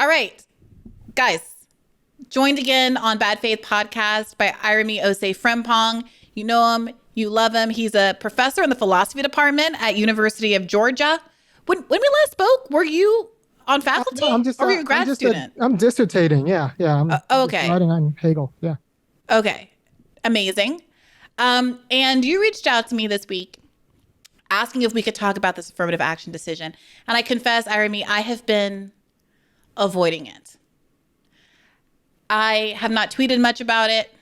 All right, guys, joined again on Bad Faith Podcast by Irami Osei-Frimpong. You know him, you love him. He's a professor in the philosophy department at University of Georgia. When we last spoke, were you on faculty No, I'm just, or were you a grad student? I'm dissertating. Yeah. I'm just Okay. writing on Hegel. Yeah. Okay. Amazing. And you reached out to me this week asking if we could talk about this affirmative action decision. And I confess, Irami, I have been avoiding it. I have not tweeted much about it.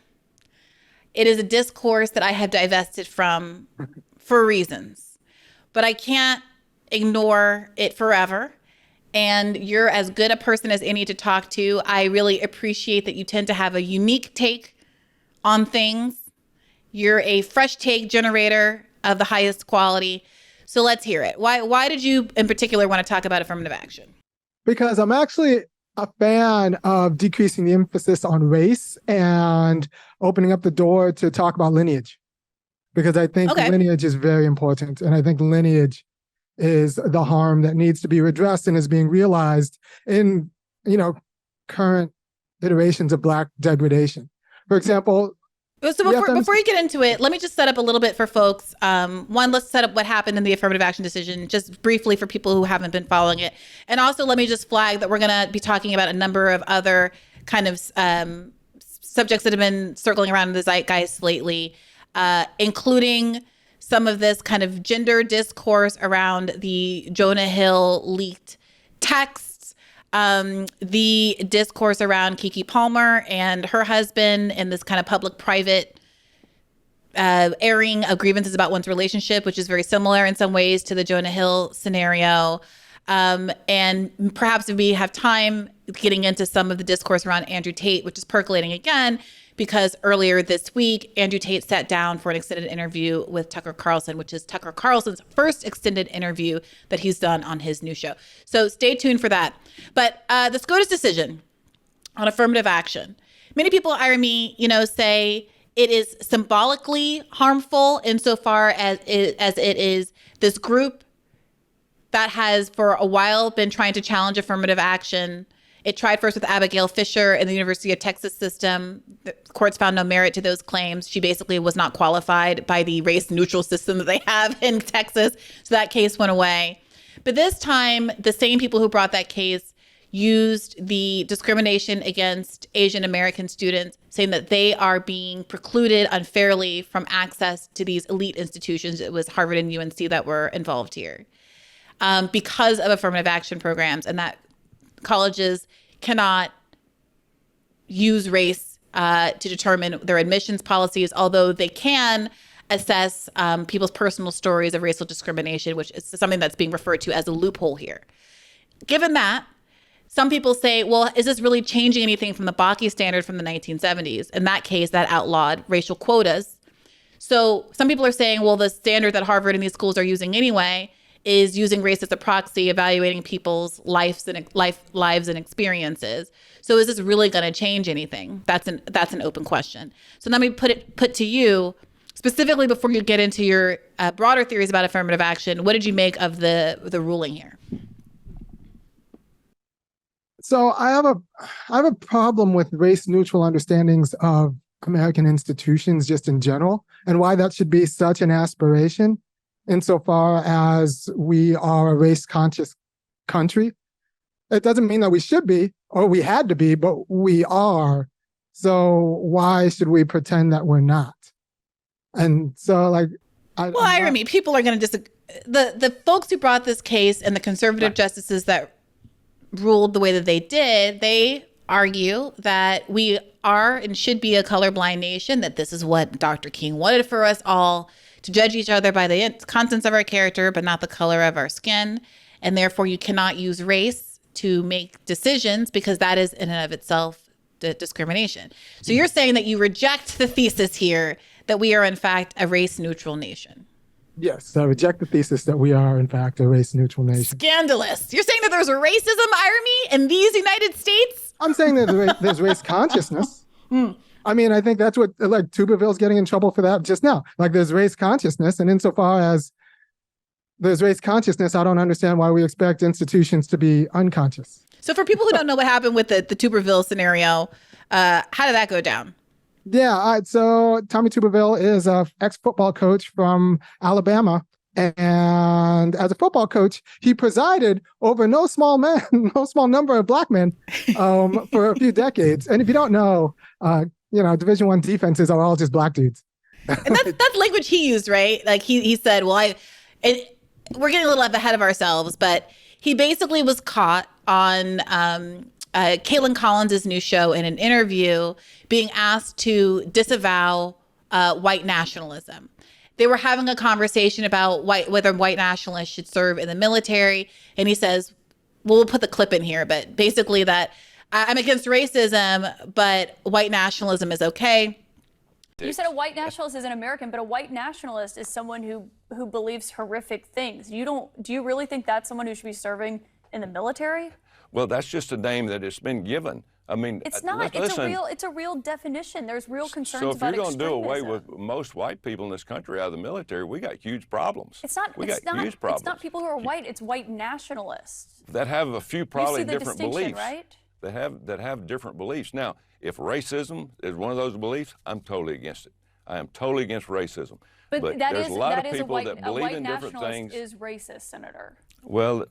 It is a discourse that I have divested from for reasons, but I can't ignore it forever. And you're as good a person as any to talk to. I really appreciate that you tend to have a unique take on things. You're a fresh take generator of the highest quality. So let's hear it. Why did you in particular want to talk about affirmative action? Because I'm actually a fan of decreasing the emphasis on race and opening up the door to talk about lineage. Because I think lineage is very important. And I think lineage is the harm that needs to be redressed and is being realized in, current iterations of Black degradation. For example, so before you get into it, let me just set up a little bit for folks. One, let's set up what happened in the affirmative action decision, just briefly for people who haven't been following it. And also let me just flag that we're going to be talking about a number of other kind of subjects that have been circling around in the zeitgeist lately, including some of this kind of gender discourse around the Jonah Hill leaked texts, the discourse around Keke Palmer and her husband, and this kind of public-private airing of grievances about one's relationship, which is very similar in some ways to the Jonah Hill scenario. And perhaps if we have time, getting into some of the discourse around Andrew Tate, which is percolating again, because earlier this week, Andrew Tate sat down for an extended interview with Tucker Carlson, which is Tucker Carlson's first extended interview that he's done on his new show. So stay tuned for that. But the SCOTUS decision on affirmative action, many people, Irami, say it is symbolically harmful insofar as it is this group that has for a while been trying to challenge affirmative action. It tried first with Abigail Fisher in the University of Texas system. The courts found no merit to those claims. She basically was not qualified by the race neutral system that they have in Texas. So that case went away. But this time, the same people who brought that case used the discrimination against Asian American students, saying that they are being precluded unfairly from access to these elite institutions. It was Harvard and UNC that were involved here because of affirmative action programs, and that colleges cannot use race to determine their admissions policies, although they can assess people's personal stories of racial discrimination, which is something that's being referred to as a loophole here. Given that, some people say, well, is this really changing anything from the Bakke standard from the 1970s? In that case, that outlawed racial quotas. So some people are saying, well, the standard that Harvard and these schools are using anyway is using race as a proxy, evaluating people's lives and experiences. So is this really going to change anything? That's an open question. So let me put to you, specifically before you get into your broader theories about affirmative action, what did you make of the ruling here? So I have a problem with race neutral understandings of American institutions just in general, and why that should be such an aspiration insofar as we are a race-conscious country. It doesn't mean that we should be, or we had to be, but we are. So why should we pretend that we're not? And so, Irami, people are going to disagree. The folks who brought this case and the conservative justices that ruled the way that they did, they argue that we are and should be a colorblind nation, that this is what Dr. King wanted for us all, to judge each other by the contents of our character, but not the color of our skin. And therefore, you cannot use race to make decisions because that is in and of itself discrimination. So you're saying that you reject the thesis here that we are, in fact, a race-neutral nation. Yes, I reject the thesis that we are, in fact, a race-neutral nation. Scandalous. You're saying that there's racism, Irami, in these United States? I'm saying that there's race consciousness. I mean, I think that's what, Tuberville's getting in trouble for that just now. There's race consciousness, and insofar as there's race consciousness, I don't understand why we expect institutions to be unconscious. So for people who don't know what happened with the Tuberville scenario, how did that go down? Yeah, so Tommy Tuberville is a ex-football coach from Alabama. And as a football coach, he presided over no small number of black men for a few decades. And if you don't know, Division I defenses are all just black dudes. And that's language he used, right? Like he said, well, we're getting a little ahead of ourselves, but he basically was caught on Caitlin Collins' new show in an interview being asked to disavow white nationalism. They were having a conversation about whether white nationalists should serve in the military. And he says, well, we'll put the clip in here, but basically that I'm against racism, but white nationalism is okay. You said a white nationalist isn't American, but a white nationalist is someone who believes horrific things. Do you really think that's someone who should be serving in the military? Well, that's just a name that has been given. I mean, it's not. It's a real definition. There's real concerns about extremism. So if you're going to do away with most white people in this country out of the military, we got huge problems. It's not. We got huge problems. It's not people who are white. It's white nationalists that have a few probably different beliefs. Right? That have different beliefs. Now, if racism is one of those beliefs, I'm totally against it. I am totally against racism. But there's a lot of people that believe in different things. Is racist, Senator? Well,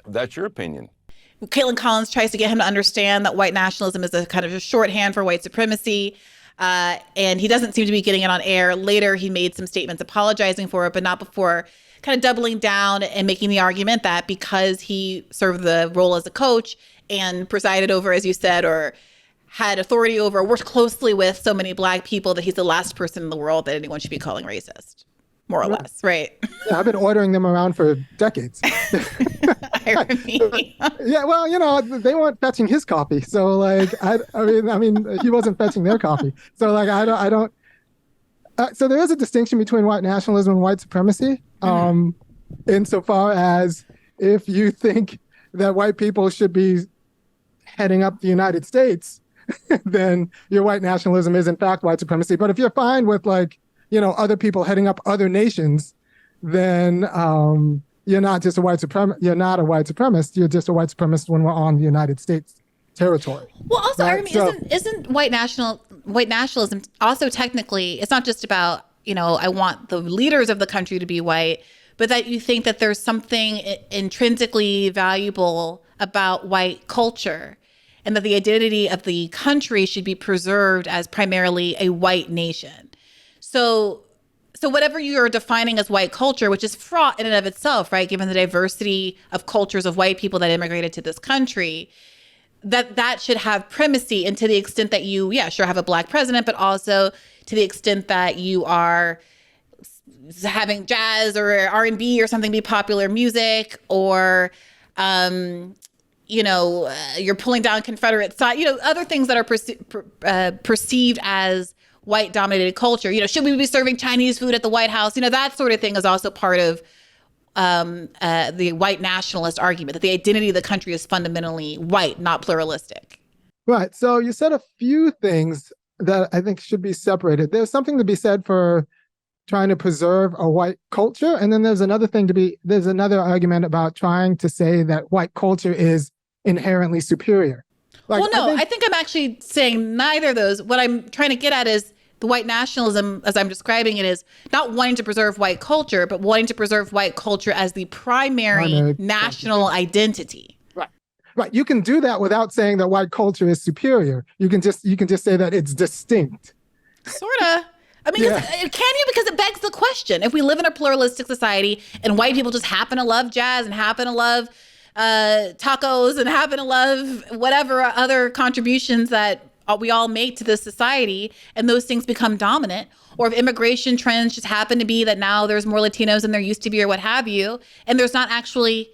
that's your opinion. Caitlin Collins tries to get him to understand that white nationalism is a kind of a shorthand for white supremacy. And he doesn't seem to be getting it on air. Later, he made some statements apologizing for it, but not before kind of doubling down and making the argument that because he served the role as a coach and presided over, as you said, or had authority over, worked closely with so many black people, that he's the last person in the world that anyone should be calling racist, more or less, right? Yeah, I've been ordering them around for decades. Irony. Yeah, well, they weren't fetching his coffee, so like, I mean, he wasn't fetching their coffee, so like, I don't. So there is a distinction between white nationalism and white supremacy, insofar as if you think that white people should be heading up the United States, then your white nationalism is in fact white supremacy. But if you're fine with other people heading up other nations, then you're not just a white supremacist. You're not a white supremacist. You're just a white supremacist when we're on the United States territory. Well, also, right? Isn't white nationalism also technically? It's not just about I want the leaders of the country to be white, but that you think that there's something intrinsically valuable about white culture, and that the identity of the country should be preserved as primarily a white nation. So whatever you are defining as white culture, which is fraught in and of itself, right? Given the diversity of cultures of white people that immigrated to this country, that should have primacy. And to the extent that you, sure, have a black president, but also to the extent that you are having jazz or R&B or something be popular music, or you're pulling down Confederate sign, other things that are perceived as white dominated culture. Should we be serving Chinese food at the White House? That sort of thing is also part of the white nationalist argument, that the identity of the country is fundamentally white, not pluralistic. Right. So you said a few things that I think should be separated. There's something to be said for trying to preserve a white culture. And then there's another argument about trying to say that white culture is inherently superior. I think I'm actually saying neither of those. What I'm trying to get at is the white nationalism, as I'm describing it, is not wanting to preserve white culture, but wanting to preserve white culture as the primary national identity. Right. You can do that without saying that white culture is superior. You can just say that it's distinct. Sorta. I mean, can you? Because it begs the question. If we live in a pluralistic society and white people just happen to love jazz and happen to love tacos and happen to love whatever other contributions that we all make to this society, and those things become dominant, or if immigration trends just happen to be that now there's more Latinos than there used to be, or what have you, and there's not actually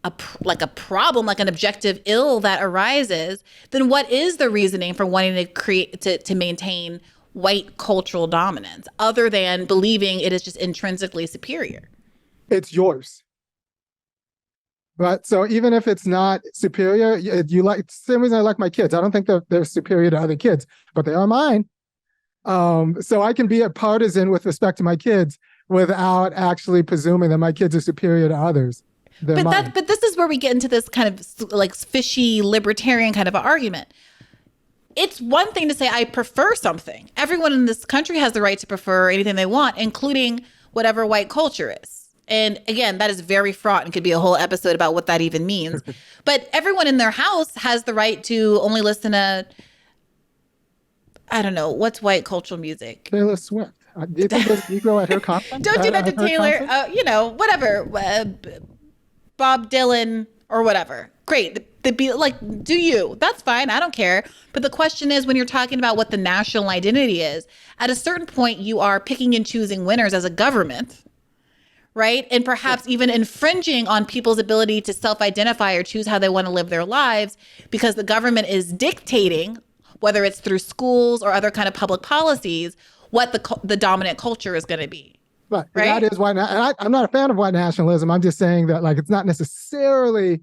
a problem, like an objective ill that arises, then what is the reasoning for wanting to create to maintain white cultural dominance, other than believing it is just intrinsically superior? It's yours. Right. So even if it's not superior, you like, it's the same reason I like my kids. I don't think they're superior to other kids, but they are mine. So I can be a partisan with respect to my kids without actually presuming that my kids are superior to others. their mind. But this is where we get into this kind of like fishy libertarian kind of argument. It's one thing to say, I prefer something. Everyone in this country has the right to prefer anything they want, including whatever white culture is. And again, that is very fraught and could be a whole episode about what that even means. But everyone in their house has the right to only listen to, I don't know, what's white cultural music? Taylor Swift. Do you think there's Negro at her conference? Don't do that to Taylor. Whatever. Bob Dylan or whatever. Great. Be like, do you? That's fine. I don't care. But the question is, when you're talking about what the national identity is, at a certain point, you are picking and choosing winners as a government, right? And perhaps even infringing on people's ability to self-identify or choose how they want to live their lives, because the government is dictating, whether it's through schools or other kind of public policies, what the dominant culture is going to be. Right. Right? That is white. And I'm not a fan of white nationalism. I'm just saying that, like, it's not necessarily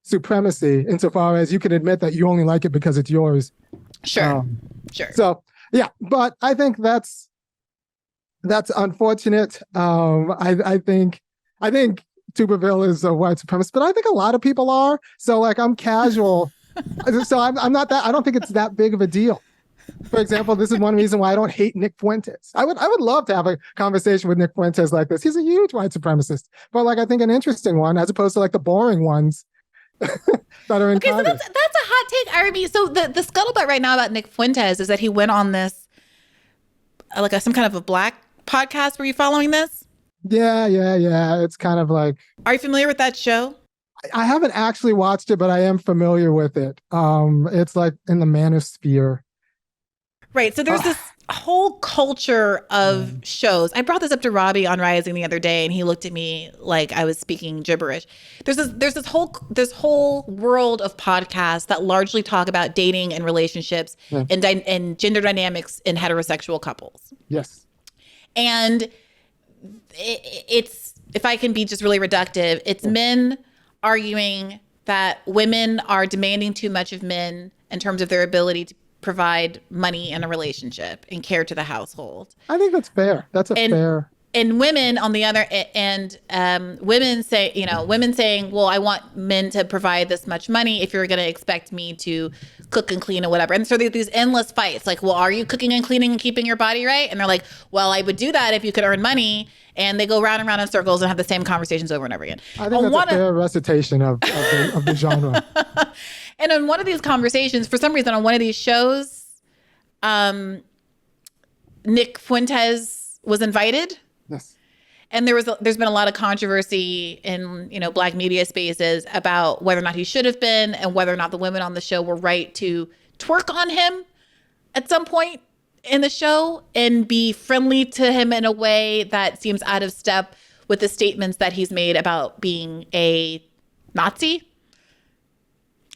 supremacy insofar as you can admit that you only like it because it's yours. Sure. So yeah, but I think that's unfortunate. I think Tuberville is a white supremacist, but I think a lot of people are. So like, I'm casual. So I'm not that. I don't think it's that big of a deal. For example, this is one reason why I don't hate Nick Fuentes. I would love to have a conversation with Nick Fuentes like this. He's a huge white supremacist, but like, I think an interesting one, as opposed to like the boring ones that are in Okay, Congress. so that's a hot take, Irami. So the scuttlebutt right now about Nick Fuentes is that he went on this, some kind of a black podcast. Were you following this? Yeah. It's kind of like, Are you familiar with that show? I haven't actually watched it, but I am familiar with it. It's like in the manosphere. Right. So there's this whole culture of shows. I brought this up to Robbie on Rising the other day, and he looked at me like I was speaking gibberish. There's this whole world of podcasts that largely talk about dating and relationships and gender dynamics in heterosexual couples. Yes. And it's, if I can be just really reductive, it's men arguing that women are demanding too much of men in terms of their ability to provide money in a relationship and care to the household. I think that's fair. That's fair. And women on the other end, women saying, well, I want men to provide this much money if you're going to expect me to cook and clean or whatever. And so there's these endless fights. Like, well, are you cooking and cleaning and keeping your body right? And they're like, well, I would do that if you could earn money. And they go round and round in circles and have the same conversations over and over again. I think that's a fair recitation of the genre. And on one of these conversations, for some reason, on one of these shows, Nick Fuentes was invited. Yes. And there's been a lot of controversy in, black media spaces about whether or not he should have been and whether or not the women on the show were right to twerk on him at some point in the show and be friendly to him in a way that seems out of step with the statements that he's made about being a Nazi.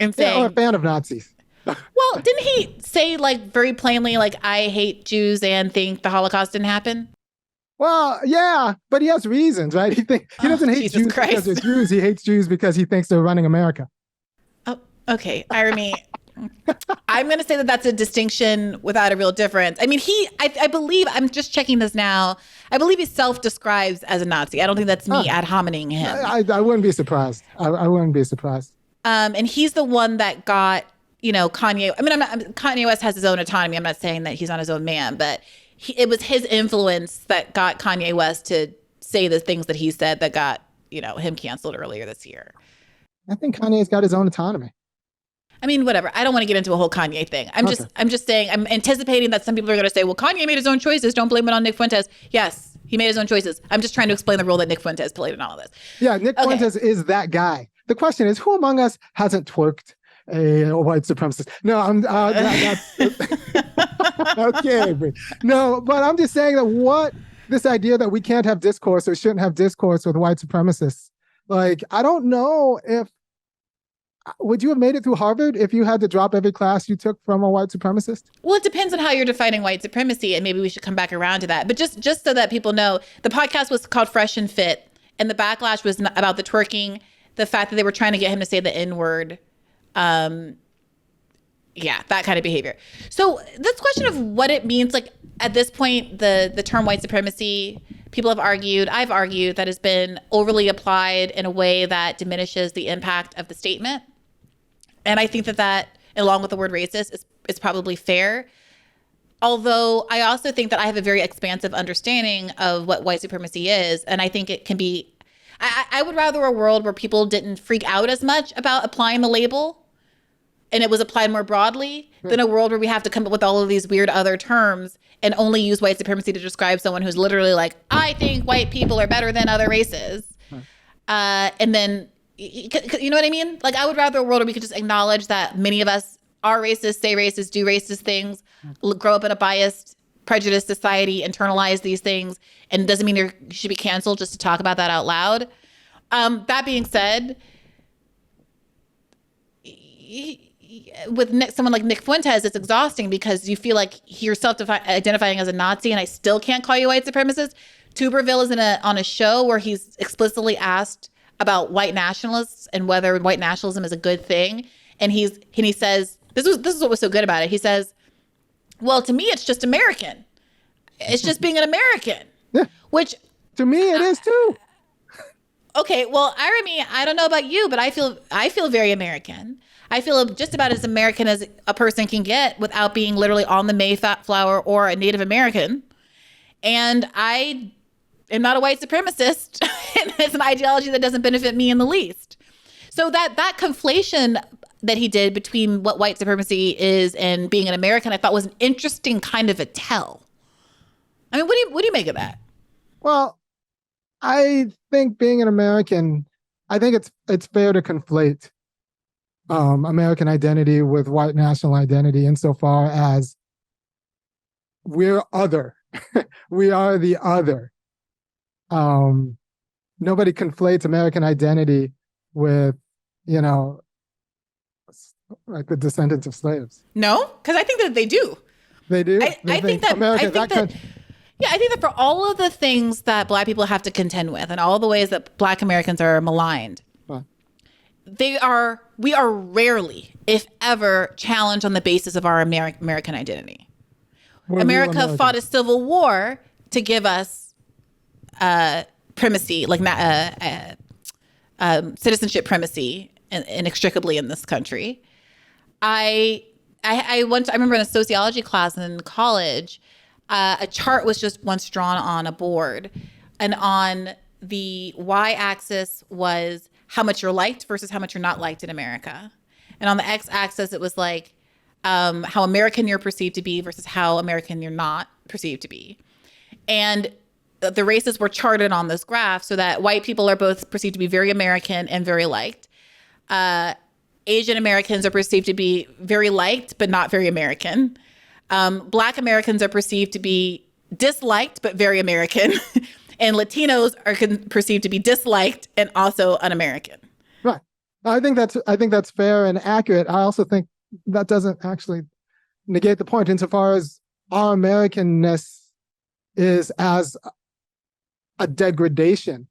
And saying, or a fan of Nazis. Well, didn't he say very plainly, I hate Jews and think the Holocaust didn't happen? Well, yeah, but he has reasons, right? He doesn't hate Jesus Jews Christ. because they're Jews. He hates Jews because he thinks they're running America. Oh, okay, Irami. I'm going to say that that's a distinction without a real difference. I mean, I believe, I'm just checking this now, I believe he self-describes as a Nazi. I don't think that's me ad hominem him. I wouldn't be surprised. I wouldn't be surprised. And he's the one that got, Kanye. I mean, Kanye West has his own autonomy. I'm not saying that he's not his own man, but it was his influence that got Kanye West to say the things that he said that got, him canceled earlier this year. I think Kanye's got his own autonomy. I mean, whatever. I don't want to get into a whole Kanye thing. I'm just saying, I'm anticipating that some people are going to say, well, Kanye made his own choices. Don't blame it on Nick Fuentes. Yes, he made his own choices. I'm just trying to explain the role that Nick Fuentes played in all of this. Yeah, Nick Fuentes is that guy. The question is, who among us hasn't twerked a white supremacist? No, that's okay. No, but I'm just saying that this idea that we can't have discourse or shouldn't have discourse with white supremacists. I don't know if, would you have made it through Harvard if you had to drop every class you took from a white supremacist? Well, it depends on how you're defining white supremacy, and maybe we should come back around to that. But just so that people know, the podcast was called Fresh and Fit, and the backlash was about the twerking, the fact that they were trying to get him to say the N-word. That kind of behavior. So this question of what it means, at this point, the term white supremacy people have argued, I've argued, that has been overly applied in a way that diminishes the impact of the statement. And I think that, along with the word racist, is probably fair. Although I also think that I have a very expansive understanding of what white supremacy is. And I think it can be, I would rather a world where people didn't freak out as much about applying the label and it was applied more broadly than a world where we have to come up with all of these weird other terms and only use white supremacy to describe someone who's literally like, I think white people are better than other races. And then, you know what I mean? Like, I would rather a world where we could just acknowledge that many of us are racist, say racist, do racist things, grow up in a biased, prejudiced society, internalize these things, and it doesn't mean you should be canceled just to talk about that out loud. That being said, with someone like Nick Fuentes, it's exhausting because you feel like you're self-identifying as a Nazi and I still can't call you white supremacist. Tuberville is on a show where he's explicitly asked about white nationalists and whether white nationalism is a good thing. And he says, this is what was so good about it. He says, well, to me, it's just American. It's just being an American. Yeah. Which to me, it is too. Okay, well, Irami, I don't know about you, but I feel very American. I feel just about as American as a person can get without being literally on the Mayflower or a Native American. And I am not a white supremacist. And it's an ideology that doesn't benefit me in the least. So that conflation that he did between what white supremacy is and being an American, I thought was an interesting kind of a tell. I mean, what do you make of that? Well, I think being an American, I think it's fair to conflate American identity with white national identity insofar as we're other. We are the other. Nobody conflates American identity with, like the descendants of slaves. No, because I think that they do. They do? I think that for all of the things that Black people have to contend with and all the ways that Black Americans are maligned, we are rarely, if ever, challenged on the basis of our American identity. America fought a civil war to give us primacy, like citizenship primacy, inextricably in this country. I remember in a sociology class in college, a chart was just once drawn on a board, and on the y-axis was how much you're liked versus how much you're not liked in America. And on the x-axis, it was like how American you're perceived to be versus how American you're not perceived to be. And the races were charted on this graph so that white people are both perceived to be very American and very liked. Asian Americans are perceived to be very liked, but not very American. Black Americans are perceived to be disliked, but very American. And Latinos are perceived to be disliked and also un-American. Right. I think that's fair and accurate. I also think that doesn't actually negate the point insofar as our Americanness is as a degradation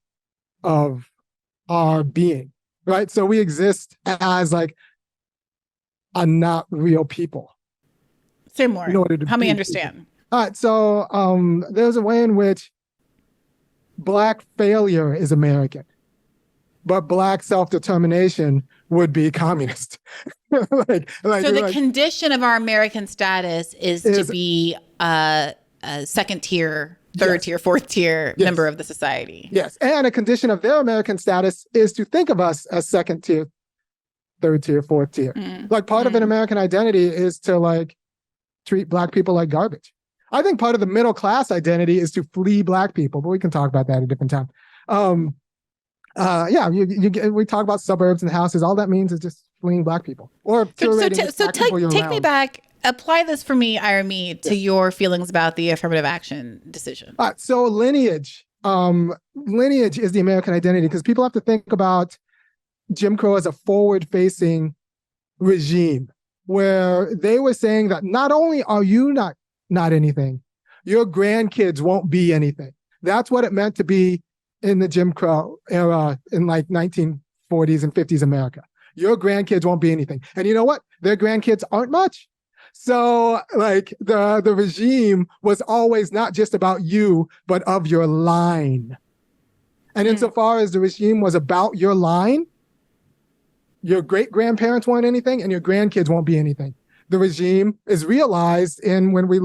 of our being, right? So we exist as like a not real people. Say more. Help me understand. All right. So there's a way in which Black failure is American, but Black self-determination would be communist. So the condition of our American status is to be a second tier, third tier, fourth tier member of the society. Yes. And a condition of their American status is to think of us as second tier, third tier, fourth tier. Like part of an American identity is to treat Black people like garbage. I think part of the middle class identity is to flee Black people, but we can talk about that at a different time. We talk about suburbs and houses. All that means is just fleeing Black people. Or take me back. Apply this for me, Irami, to your feelings about the affirmative action decision. All right, so lineage. Lineage is the American identity because people have to think about Jim Crow as a forward-facing regime where they were saying that not only are you not anything, your grandkids won't be anything. That's what it meant to be in the Jim Crow era in 1940s and 50s America. Your grandkids won't be anything. And you know what? Their grandkids aren't much. So like the regime was always not just about you, but of your line. And insofar as the regime was about your line, your great-grandparents weren't anything and your grandkids won't be anything. The regime is realized in when we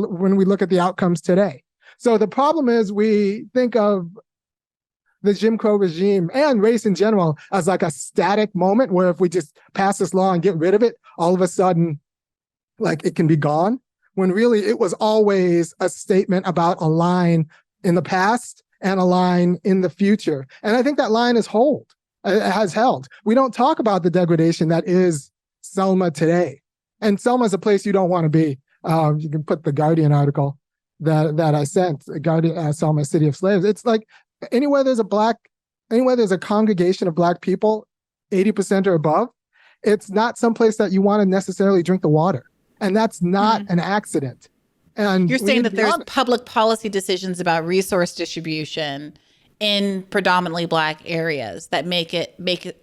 look at the outcomes today. So the problem is we think of the Jim Crow regime and race in general as like a static moment where if we just pass this law and get rid of it, all of a sudden, like it can be gone, when really it was always a statement about a line in the past and a line in the future. And I think that line has held. We don't talk about the degradation that is Selma today. And Selma is a place you don't want to be. You can put the Guardian article that I sent, Selma, City of Slaves. It's like anywhere there's a congregation of Black people, 80% or above, it's not someplace that you want to necessarily drink the water. And that's not an accident. And you're saying that there's public policy decisions about resource distribution in predominantly Black areas that make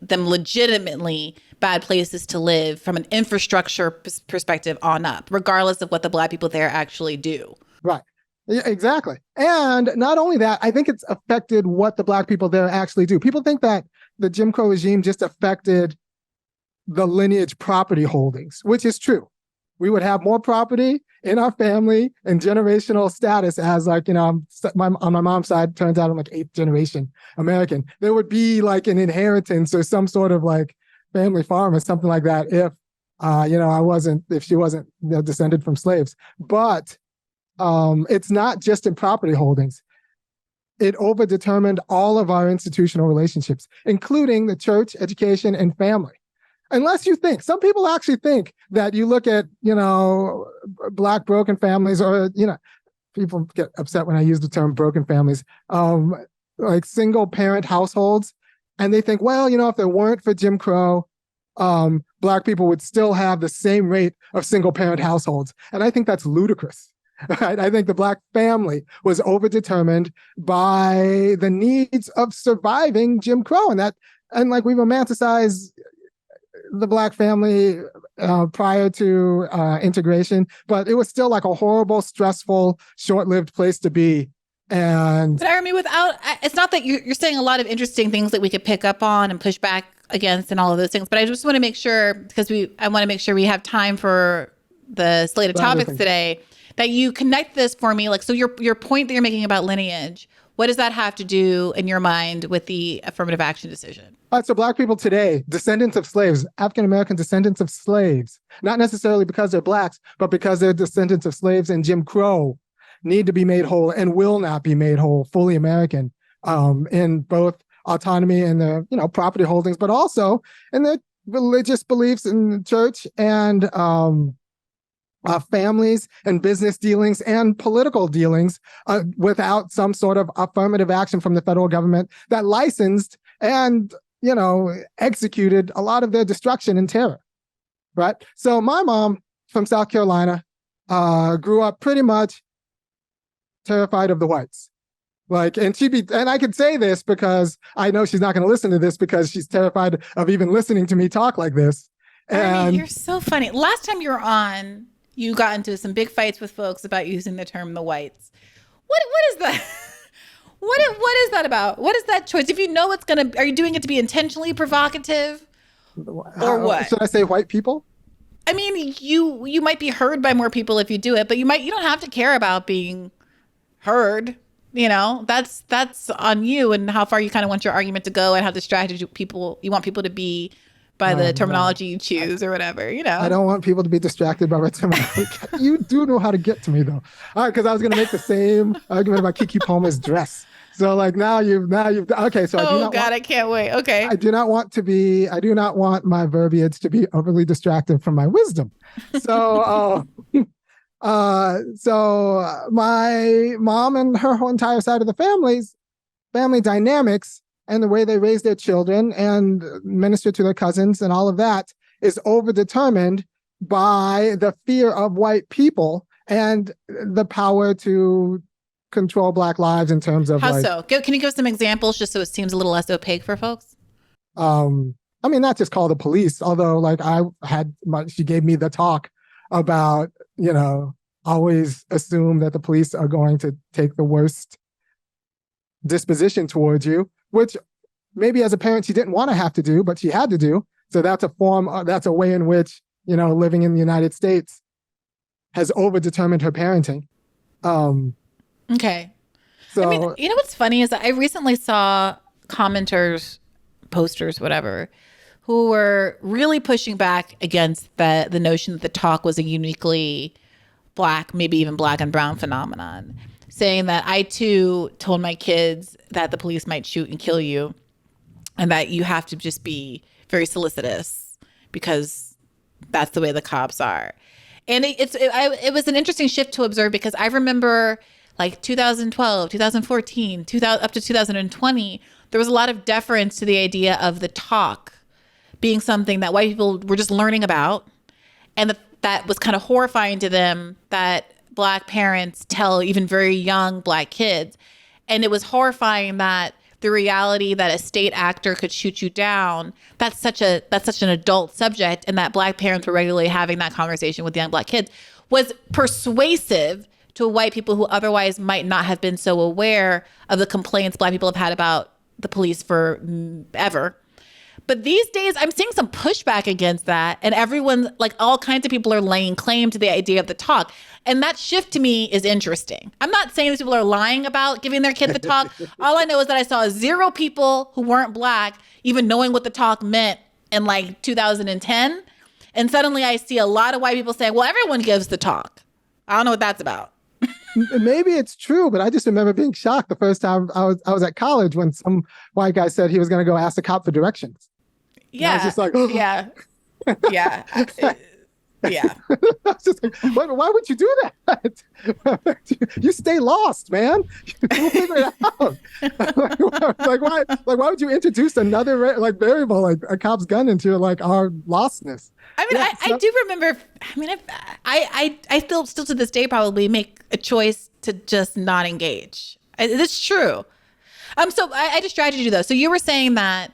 them legitimately bad places to live from an infrastructure perspective on up, regardless of what the Black people there actually do. Right. Yeah, exactly. And not only that, I think it's affected what the Black people there actually do. People think that the Jim Crow regime just affected the lineage property holdings, which is true. We would have more property in our family and generational status as like, on my mom's side, turns out I'm like 8th generation American. There would be like an inheritance or some sort of like family farm or something like that if she wasn't descended from slaves. But it's not just in property holdings. It overdetermined all of our institutional relationships, including the church, education, and family. Unless you think, some people actually think that you look at, Black broken families or, people get upset when I use the term broken families, like single parent households. And they think, well, if there weren't for Jim Crow, Black people would still have the same rate of single parent households. And I think that's ludicrous. Right? I think the Black family was overdetermined by the needs of surviving Jim Crow. And like we romanticize the Black family prior to integration, but it was still like a horrible, stressful, short-lived place to be. And but Irami, it's not that you're saying a lot of interesting things that we could pick up on and push back against and all of those things, but I just want to make sure, because I want to make sure we have time for the slate of topics today, that you connect this for me. Like, so your point that you're making about lineage, what does that have to do in your mind with the affirmative action decision? So Black people today, descendants of slaves, African-American descendants of slaves, not necessarily because they're Blacks, but because they're descendants of slaves and Jim Crow, need to be made whole and will not be made whole, fully American, in both autonomy and the property holdings, but also in their religious beliefs in the church and families and business dealings and political dealings without some sort of affirmative action from the federal government that licensed and executed a lot of their destruction and terror. Right. So my mom from South Carolina grew up pretty much terrified of the whites. And I can say this because I know she's not going to listen to this because she's terrified of even listening to me talk like this. And you're so funny. Last time you were on, you got into some big fights with folks about using the term the whites. What is that? What is that about? What is that choice? If you know are you doing it to be intentionally provocative or what? Should I say white people? I mean, you might be heard by more people if you do it, but you don't have to care about being heard. That's on you and how far you kind of want your argument to go and how distracted you want people to be by the terminology you choose or whatever, I don't want people to be distracted by my terminology. You do know how to get to me though. All right, because I was going to make the same argument about Keke Palmer's dress. So like now you've okay. So I can't wait. Okay. I do not want my verbiage to be overly distracted from my wisdom. So so my mom and her whole entire side of the family dynamics and the way they raise their children and minister to their cousins and all of that is overdetermined by the fear of white people and the power to control Black lives in terms of how so? Can you give some examples just so it seems a little less opaque for folks? Not just call the police, although like she gave me the talk about always assume that the police are going to take the worst disposition towards you, which maybe as a parent she didn't want to have to do, but she had to do. So that's a way in which, living in the United States has overdetermined her parenting. Okay. So, I mean, what's funny is that I recently saw commenters, posters, whatever, who were really pushing back against the notion that the talk was a uniquely Black, maybe even Black and brown phenomenon, saying that I too told my kids that the police might shoot and kill you and that you have to just be very solicitous because that's the way the cops are. And it was an interesting shift to observe because I remember like 2012, 2014, up to 2020, there was a lot of deference to the idea of the talk being something that white people were just learning about. And that was kind of horrifying to them that Black parents tell even very young Black kids. And it was horrifying that the reality that a state actor could shoot you down, that's such an adult subject, and that Black parents were regularly having that conversation with young Black kids was persuasive to white people who otherwise might not have been so aware of the complaints Black people have had about the police for ever. But these days, I'm seeing some pushback against that. And everyone, like all kinds of people are laying claim to the idea of the talk. And that shift to me is interesting. I'm not saying these people are lying about giving their kid the talk. All I know is that I saw 0 people who weren't Black even knowing what the talk meant in like 2010. And suddenly I see a lot of white people saying, well, everyone gives the talk. I don't know what that's about. Maybe it's true, but I just remember being shocked the first time I was at college when some white guy said he was going to go ask the cop for directions. Yeah. And I was just like, oh. Yeah. Yeah. Yeah. I was just like, why would you do that? You stay lost, man. We'll figure it out. why would you introduce another variable like a cop's gun into our lostness? I mean, Yeah, I do remember. I mean, I still to this day probably make a choice to just not engage. It's true. So I distracted you though. So you were saying that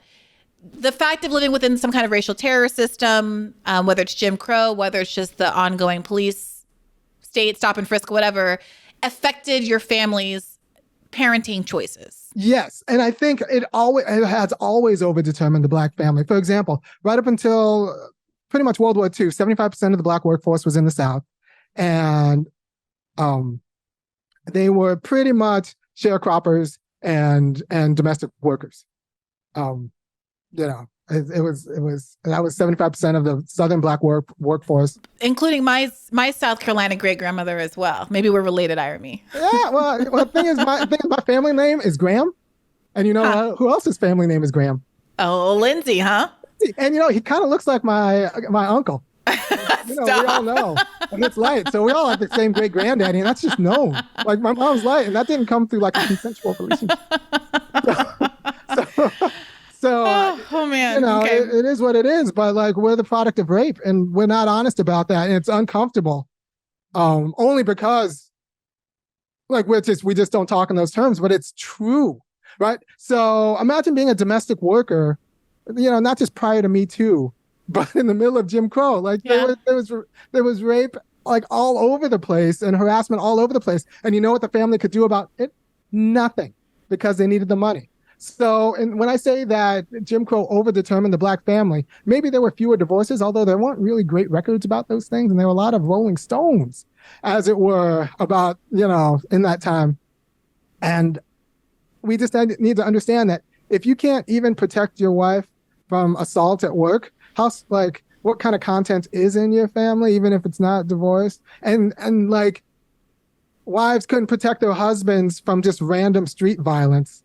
the fact of living within some kind of racial terror system, whether it's Jim Crow, whether it's just the ongoing police state, stop and frisk, whatever, affected your family's parenting choices. Yes. And I think it has always overdetermined the Black family. For example, right up until pretty much World War II, 75% of the Black workforce was in the South. And they were pretty much sharecroppers and domestic workers. It was that was 75% of the Southern Black workforce, including my South Carolina great grandmother as well. Maybe we're related, Irami. Yeah, well, the thing is, my family name is Graham, and who else's family name is Graham? Oh, Lindsay, huh? And he kind of looks like my uncle. We all know, and it's light, so we all have the same great granddaddy, and that's just known. Like my mom's light, and that didn't come through like a consensual relationship. So man, okay. it is what it is. But we're the product of rape, and we're not honest about that, and it's uncomfortable. Only because we just don't talk in those terms, but it's true, right? So imagine being a domestic worker, not just prior to Me Too, but in the middle of Jim Crow. There was rape all over the place and harassment all over the place. And you know what the family could do about it? Nothing, because they needed the money. So, and when I say that Jim Crow overdetermined the Black family, maybe there were fewer divorces, although there weren't really great records about those things. And there were a lot of Rolling Stones, as it were, about, in that time. And we just need to understand that if you can't even protect your wife from assault at work, what kind of content is in your family, even if it's not divorced? And wives couldn't protect their husbands from just random street violence.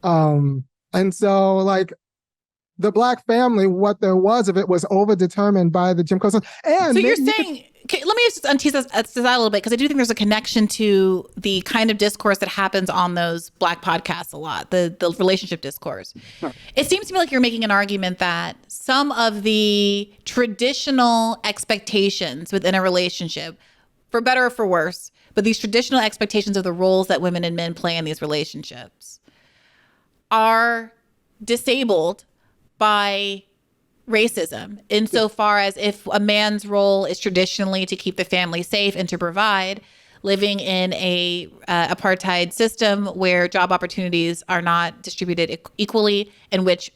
And so the Black family, what there was of it was overdetermined by the Jim Crow. And so you're saying, let me just untease that a little bit, because I do think there's a connection to the kind of discourse that happens on those Black podcasts a lot, the relationship discourse. Sure. It seems to me like you're making an argument that some of the traditional expectations within a relationship, for better or for worse, but these traditional expectations of the roles that women and men play in these relationships are disabled by racism insofar as if a man's role is traditionally to keep the family safe and to provide, living in a apartheid system where job opportunities are not distributed equally, in which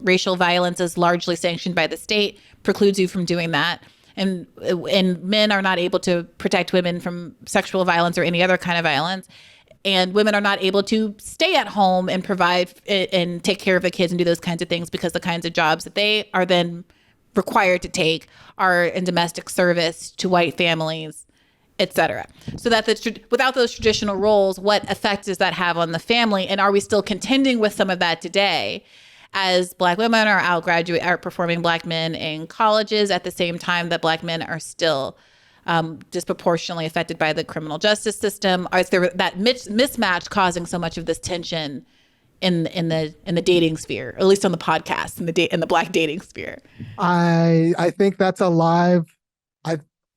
racial violence is largely sanctioned by the state, precludes you from doing that. And men are not able to protect women from sexual violence or any other kind of violence. And women are not able to stay at home and provide and take care of the kids and do those kinds of things because the kinds of jobs that they are then required to take are in domestic service to white families, et cetera. So that without those traditional roles, what effect does that have on the family? And are we still contending with some of that today as Black women are outperforming Black men in colleges at the same time that Black men are still disproportionately affected by the criminal justice system? Or is there that mismatch causing so much of this tension in the dating sphere, or at least on the podcast in the Black dating sphere? I think that's a live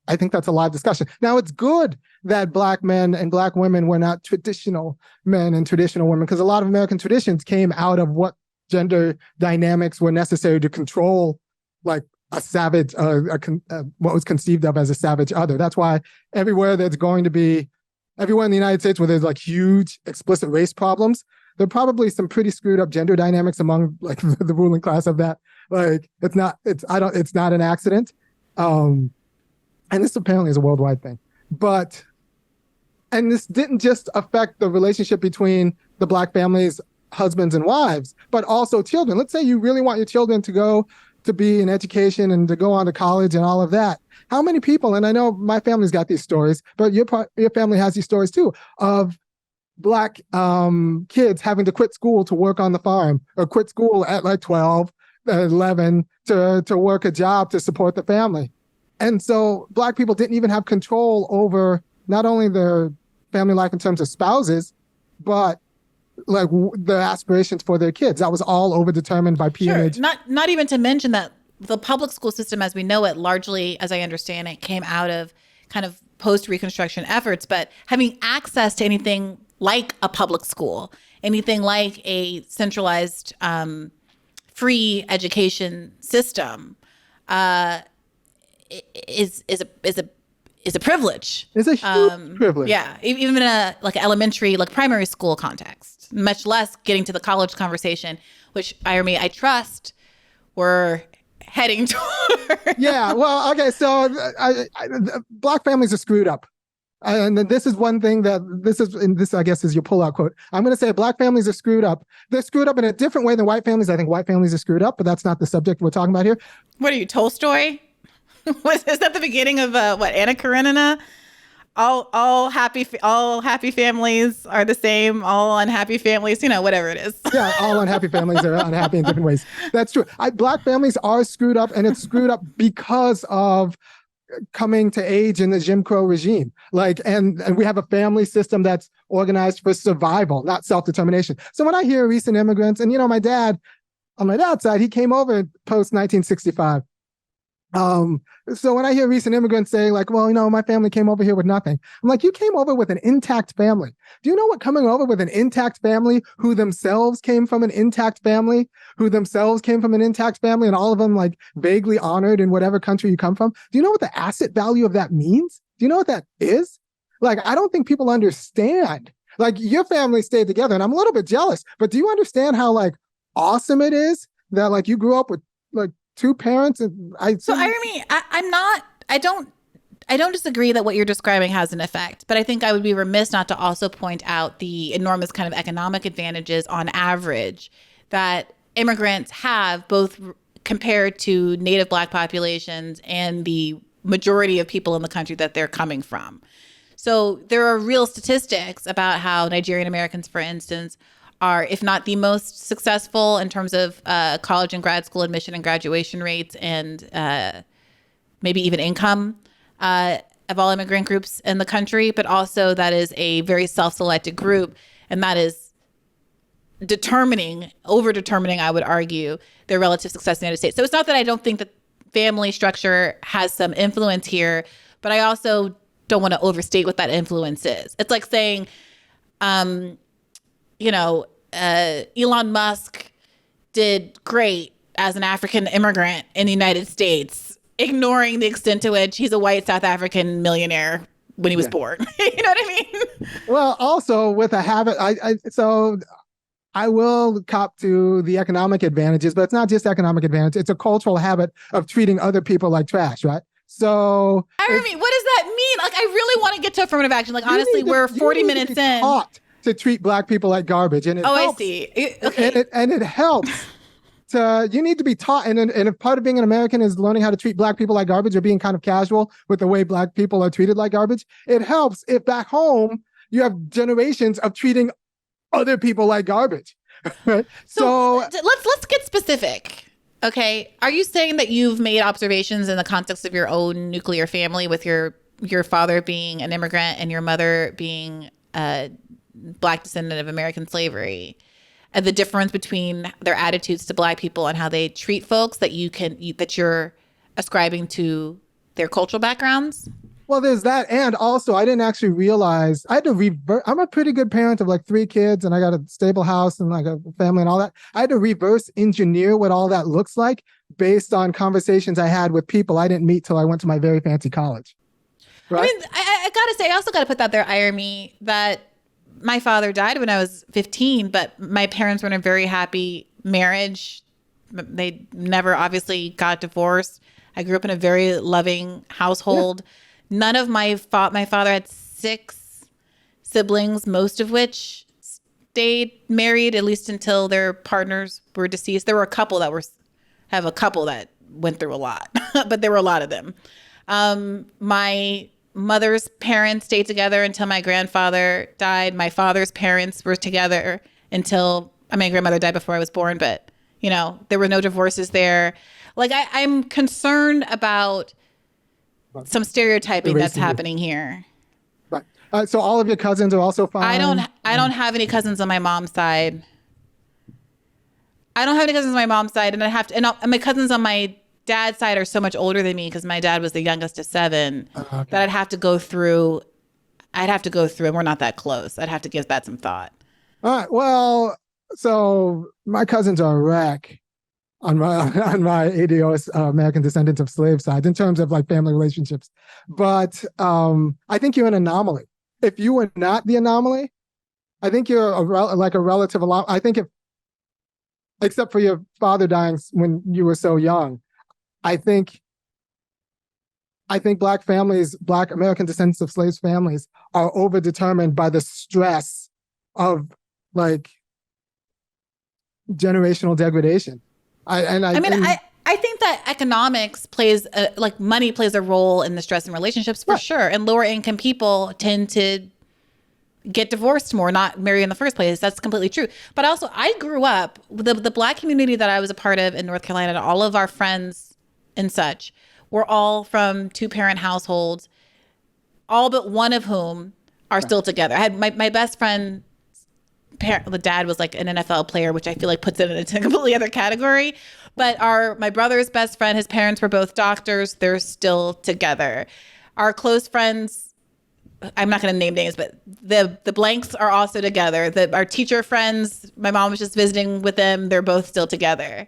I think that's a live discussion. Now, it's good that Black men and Black women were not traditional men and traditional women, because a lot of American traditions came out of what gender dynamics were necessary to control, like, a savage, what was conceived of as a savage other. That's why everywhere in the United States where there's like huge explicit race problems, there are probably some pretty screwed up gender dynamics among like the ruling class of that. Like it's not an accident. And this apparently is a worldwide thing. And this didn't just affect the relationship between the Black families, husbands and wives, but also children. Let's say you really want your children to go to be in education and to go on to college and all of that. How many people, and I know my family's got these stories, but your family has these stories too, of Black kids having to quit school to work on the farm, or quit school at like 12, 11 to work a job to support the family. And so Black people didn't even have control over not only their family life in terms of spouses, but like the aspirations for their kids. That was all overdetermined by peonage. Sure. Not even to mention that the public school system as we know it, largely, as I understand it, came out of kind of post-Reconstruction efforts, but having access to anything like a public school, anything like a centralized free education system is a privilege. It's a huge privilege. Yeah, even in a like elementary, like primary school context, much less getting to the college conversation, which I trust we're heading toward. Yeah, well, okay, so Black families are screwed up. And this is one thing this I guess is your pullout quote. I'm going to say Black families are screwed up. They're screwed up in a different way than white families. I think white families are screwed up, but that's not the subject we're talking about here. What are you, Tolstoy? Is that the beginning of Anna Karenina? All happy families are the same. All unhappy families, whatever it is. Yeah, all unhappy families are unhappy in different ways. That's true. Black families are screwed up, and it's screwed up because of coming to age in the Jim Crow regime. And we have a family system that's organized for survival, not self-determination. So when I hear recent immigrants, and my dad, on my dad's side, he came over post 1965. So when I hear recent immigrants saying like, well, my family came over here with nothing. I'm like, you came over with an intact family. Do you know what coming over with an intact family who themselves came from an intact family, and all of them like vaguely honored in whatever country you come from? Do you know what the asset value of that means? Do you know what that is? Like, I don't think people understand. Like, your family stayed together, and I'm a little bit jealous, but do you understand how like awesome it is that like you grew up with like two parents? And I don't disagree that what you're describing has an effect, but I think I would be remiss not to also point out the enormous kind of economic advantages on average that immigrants have, both compared to native Black populations and the majority of people in the country that they're coming from. So there are real statistics about how Nigerian Americans, for instance, are, if not the most successful in terms of college and grad school admission and graduation rates, and maybe even income of all immigrant groups in the country, but also that is a very self-selected group, and that is over-determining, I would argue, their relative success in the United States. So it's not that I don't think that family structure has some influence here, but I also don't want to overstate what that influence is. It's like saying, Elon Musk did great as an African immigrant in the United States, ignoring the extent to which he's a white South African millionaire when he was born. You know what I mean? Well, also with a habit, so I will cop to the economic advantages, but it's not just economic advantage. It's a cultural habit of treating other people like trash, right? So Irami, what does that mean? Like, I really want to get to affirmative action. Like, honestly, we're 40 minutes in. Taught to treat Black people like garbage, and it helps. I see. Okay. And it helps. You need to be taught, and if part of being an American is learning how to treat Black people like garbage or being kind of casual with the way Black people are treated like garbage, it helps if back home you have generations of treating other people like garbage. Right? So let's get specific. Okay, are you saying that you've made observations in the context of your own nuclear family, with your father being an immigrant and your mother being a Black descendant of American slavery, and the difference between their attitudes to Black people and how they treat folks that you're ascribing to their cultural backgrounds? Well, there's that. And also, I didn't actually realize I had to revert. I'm a pretty good parent of like 3 kids, and I got a stable house and like a family and all that. I had to reverse engineer what all that looks like based on conversations I had with people I didn't meet till I went to my very fancy college. Right? I mean, I gotta say, I also gotta put that there, Irami, that my father died when I was 15, but my parents were in a very happy marriage. They never obviously got divorced. I grew up in a very loving household. Yeah. None of my father had 6 siblings, most of which stayed married, at least until their partners were deceased. There were a couple that went through a lot, but there were a lot of them. My mother's parents stayed together until my grandfather died. My father's parents were together until, my grandmother died before I was born, but there were no divorces there. Like, I'm concerned about some stereotyping that's happening here. Right. So all of your cousins are also fine? I don't have any cousins on my mom's side. And my cousins on my dad's side are so much older than me, because my dad was the youngest of 7, that I'd have to go through, and we're not that close. I'd have to give that some thought. All right. Well, so my cousins are a wreck on my ADOS, American Descendants of Slave side, in terms of like family relationships. But I think you're an anomaly. If you were not the anomaly, I think you're a relative. I think except for your father dying when you were so young, I think Black families, Black American descendants of slaves families, are overdetermined by the stress of like generational degradation. I think that economics plays money plays a role in the stress in relationships for sure. And lower income people tend to get divorced more, not marry in the first place. That's completely true. But also, I grew up, the Black community that I was a part of in North Carolina, and all of our friends and such were all from 2-parent households, all but one of whom are still together. I had my best friend, the dad was like an NFL player, which I feel like puts it in a completely other category. But my brother's best friend, his parents were both doctors. They're still together. Our close friends, I'm not going to name names, but the blanks are also together. Our teacher friends, my mom was just visiting with them. They're both still together.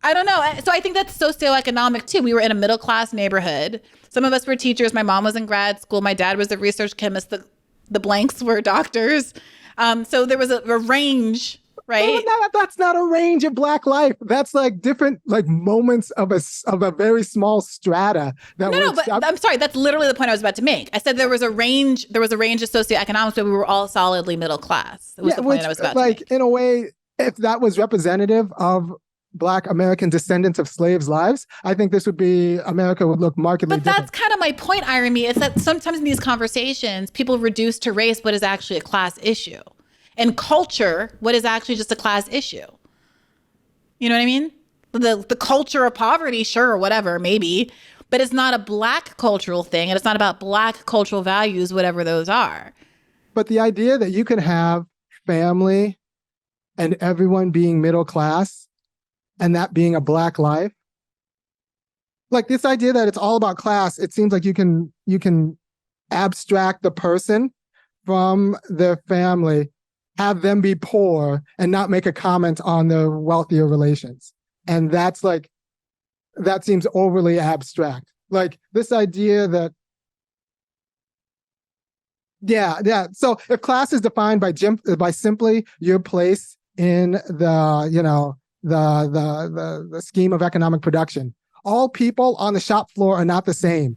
I don't know. So I think that's socioeconomic too. We were in a middle class neighborhood. Some of us were teachers. My mom was in grad school. My dad was a research chemist. The blanks were doctors. So there was a range, right? No, that's not a range of Black life. That's like different like moments of a very small strata. But I'm sorry. That's literally the point I was about to make. I said there was a range. There was a range of socioeconomics, but we were all solidly middle class. It was the point I was about to make. In a way, if that was representative of Black American descendants of slaves' lives, I think America would look markedly different. But that's kind of my point, Irami, is that sometimes in these conversations, people reduce to race what is actually a class issue, and culture what is actually just a class issue. You know what I mean? The culture of poverty, sure, whatever, maybe, but it's not a Black cultural thing, and it's not about Black cultural values, whatever those are. But the idea that you can have family and everyone being middle class, and that being a Black life, like this idea that it's all about class, it seems like you can abstract the person from their family, have them be poor, and not make a comment on their wealthier relations. And that's like, that seems overly abstract. Like this idea that, yeah. So if class is defined by simply your place in the, you know, the scheme of economic production, all people on the shop floor are not the same.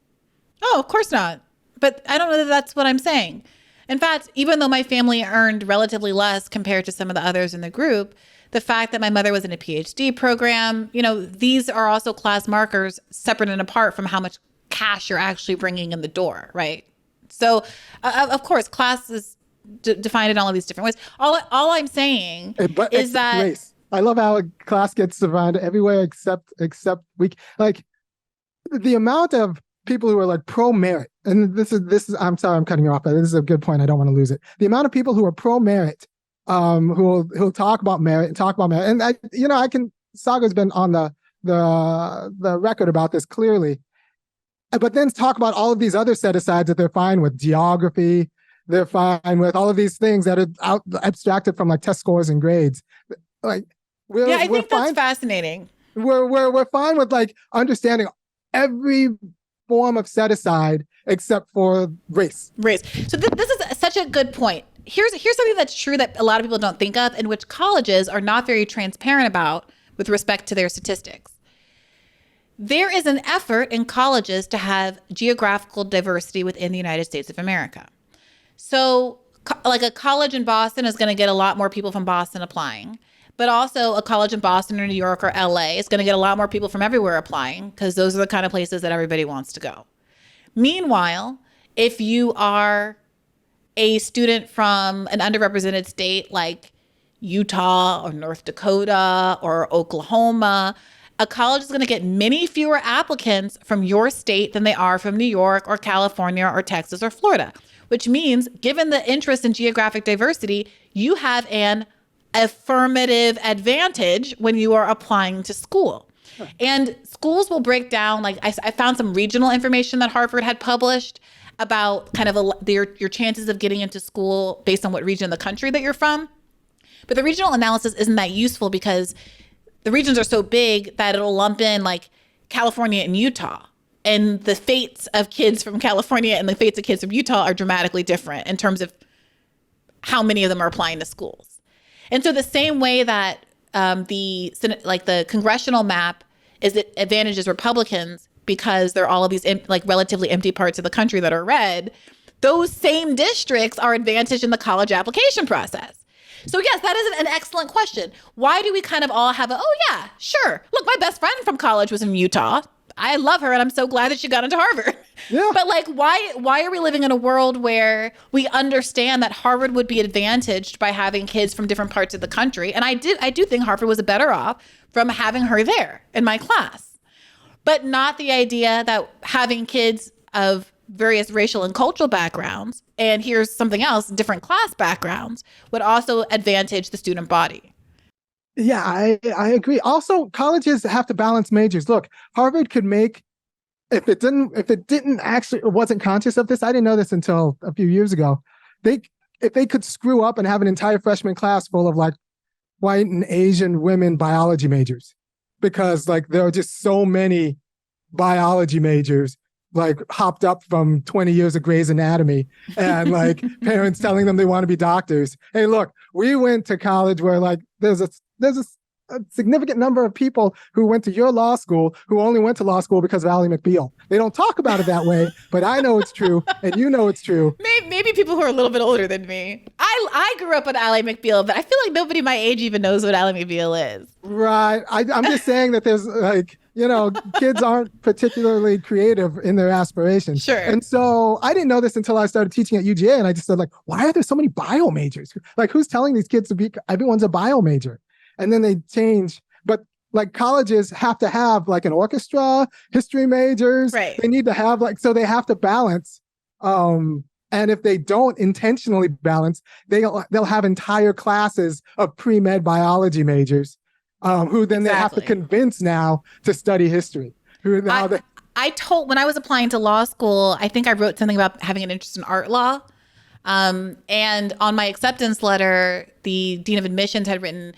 Oh, of course not. But I don't know that that's what I'm saying. In fact, even though my family earned relatively less compared to some of the others in the group, the fact that my mother was in a PhD program, you know, these are also class markers separate and apart from how much cash you're actually bringing in the door, right? So, of course, class is defined in all of these different ways. All I'm saying is that race. I love how class gets defined everywhere except we like the amount of people who are like pro merit. And this is I'm sorry I'm cutting you off, but this is a good point. I don't want to lose it. The amount of people who are pro merit, who'll talk about merit and talk about merit. And Saga's been on the record about this clearly. But then talk about all of these other set-asides that they're fine with, geography, they're fine with all of these things that are abstracted from like test scores and grades. Like, I think that's fascinating. We're fine with like understanding every form of set-aside except for race. So this is such a good point. Here's something that's true that a lot of people don't think of, and which colleges are not very transparent about with respect to their statistics. There is an effort in colleges to have geographical diversity within the United States of America. So like a college in Boston is going to get a lot more people from Boston applying, but also a college in Boston or New York or LA is going to get a lot more people from everywhere applying because those are the kind of places that everybody wants to go. Meanwhile, if you are a student from an underrepresented state like Utah or North Dakota or Oklahoma, a college is going to get many fewer applicants from your state than they are from New York or California or Texas or Florida, which means given the interest in geographic diversity, you have an affirmative advantage when you are applying to school. Sure. And schools will break down, like I found some regional information that Harvard had published about kind of your chances of getting into school based on what region of the country that you're from. But the regional analysis isn't that useful because the regions are so big that it'll lump in like California and Utah. And the fates of kids from California and the fates of kids from Utah are dramatically different in terms of how many of them are applying to schools. And so the same way that the congressional map is it advantages Republicans because there are all of these like relatively empty parts of the country that are red, those same districts are advantaged in the college application process. So yes, that is an excellent question. Why do we kind of all have oh yeah, sure. Look, my best friend from college was in Utah. I love her and I'm so glad that she got into Harvard. Yeah. But like, why are we living in a world where we understand that Harvard would be advantaged by having kids from different parts of the country? And I do think Harvard was better off from having her there in my class. But not the idea that having kids of various racial and cultural backgrounds, and here's something else, different class backgrounds, would also advantage the student body. Yeah, I agree. Also, colleges have to balance majors. Look, Harvard could make, if it wasn't conscious of this, I didn't know this until a few years ago. If they could screw up and have an entire freshman class full of like white and Asian women biology majors, because like there are just so many biology majors like hopped up from 20 years of Grey's Anatomy and like parents telling them they want to be doctors. Hey, look, we went to college where like there's a significant number of people who went to your law school who only went to law school because of Ally McBeal. They don't talk about it that way, but I know it's true and you know it's true. Maybe people who are a little bit older than me. I grew up with Ally McBeal, but I feel like nobody my age even knows what Ally McBeal is. Right. I'm just saying that there's like, kids aren't particularly creative in their aspirations. Sure. And so I didn't know this until I started teaching at UGA. And I just said like, why are there so many bio majors? Like who's telling these kids everyone's a bio major? And then they change. But like colleges have to have like an orchestra, history majors. Right. They need to have so they have to balance. And if they don't intentionally balance, they'll have entire classes of pre-med biology majors. Who then they have to convince now to study history. When I was applying to law school, I think I wrote something about having an interest in art law. And on my acceptance letter, the dean of admissions had written,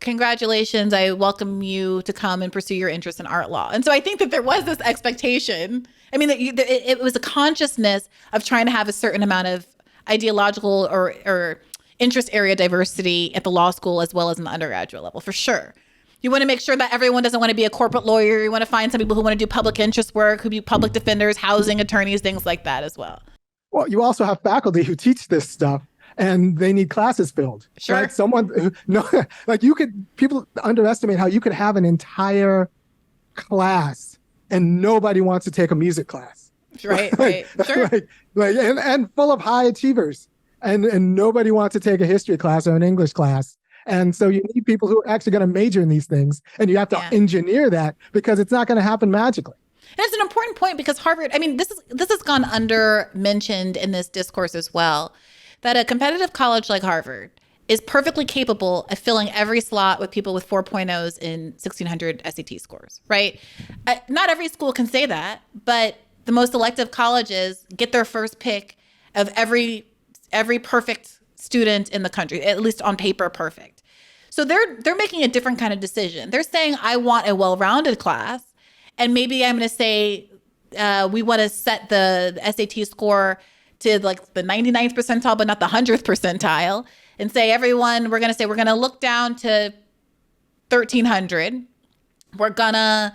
congratulations, I welcome you to come and pursue your interest in art law. And so I think that there was this expectation. I mean, it was a consciousness of trying to have a certain amount of ideological or interest area diversity at the law school as well as in the undergraduate level, for sure. You want to make sure that everyone doesn't want to be a corporate lawyer. You want to find some people who want to do public interest work, who be public defenders, housing attorneys, things like that as well. Well, you also have faculty who teach this stuff, and they need classes filled. Sure. Right? People underestimate how you could have an entire class and nobody wants to take a music class. Right. Sure. And full of high achievers, and nobody wants to take a history class or an English class. And so you need people who are actually going to major in these things, and you have to engineer that because it's not going to happen magically. And it's an important point because Harvard, I mean, this has gone under mentioned in this discourse as well, that a competitive college like Harvard is perfectly capable of filling every slot with people with 4.0s in 1600 SAT scores, right? Not every school can say that, but the most elective colleges get their first pick of every perfect student in the country, at least on paper, perfect. So they're making a different kind of decision. They're saying, I want a well-rounded class, and maybe I'm going to say we want to set the SAT score to like the 99th percentile, but not the 100th percentile, and say everyone, we're going to look down to 1,300. We're going to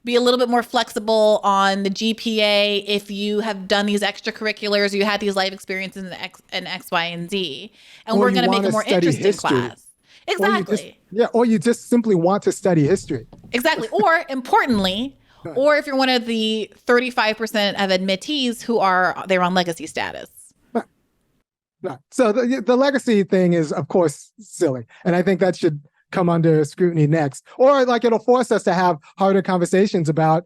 be a little bit more flexible on the GPA if you have done these extracurriculars, or you had these life experiences in X, Y, and Z. And we're going to make a more interesting class. Exactly. Or you just simply want to study history. Exactly. Or importantly, or if you're one of the 35% of admittees who they're on legacy status. Right. So the legacy thing is, of course, silly. And I think that should come under scrutiny next. Or like it'll force us to have harder conversations about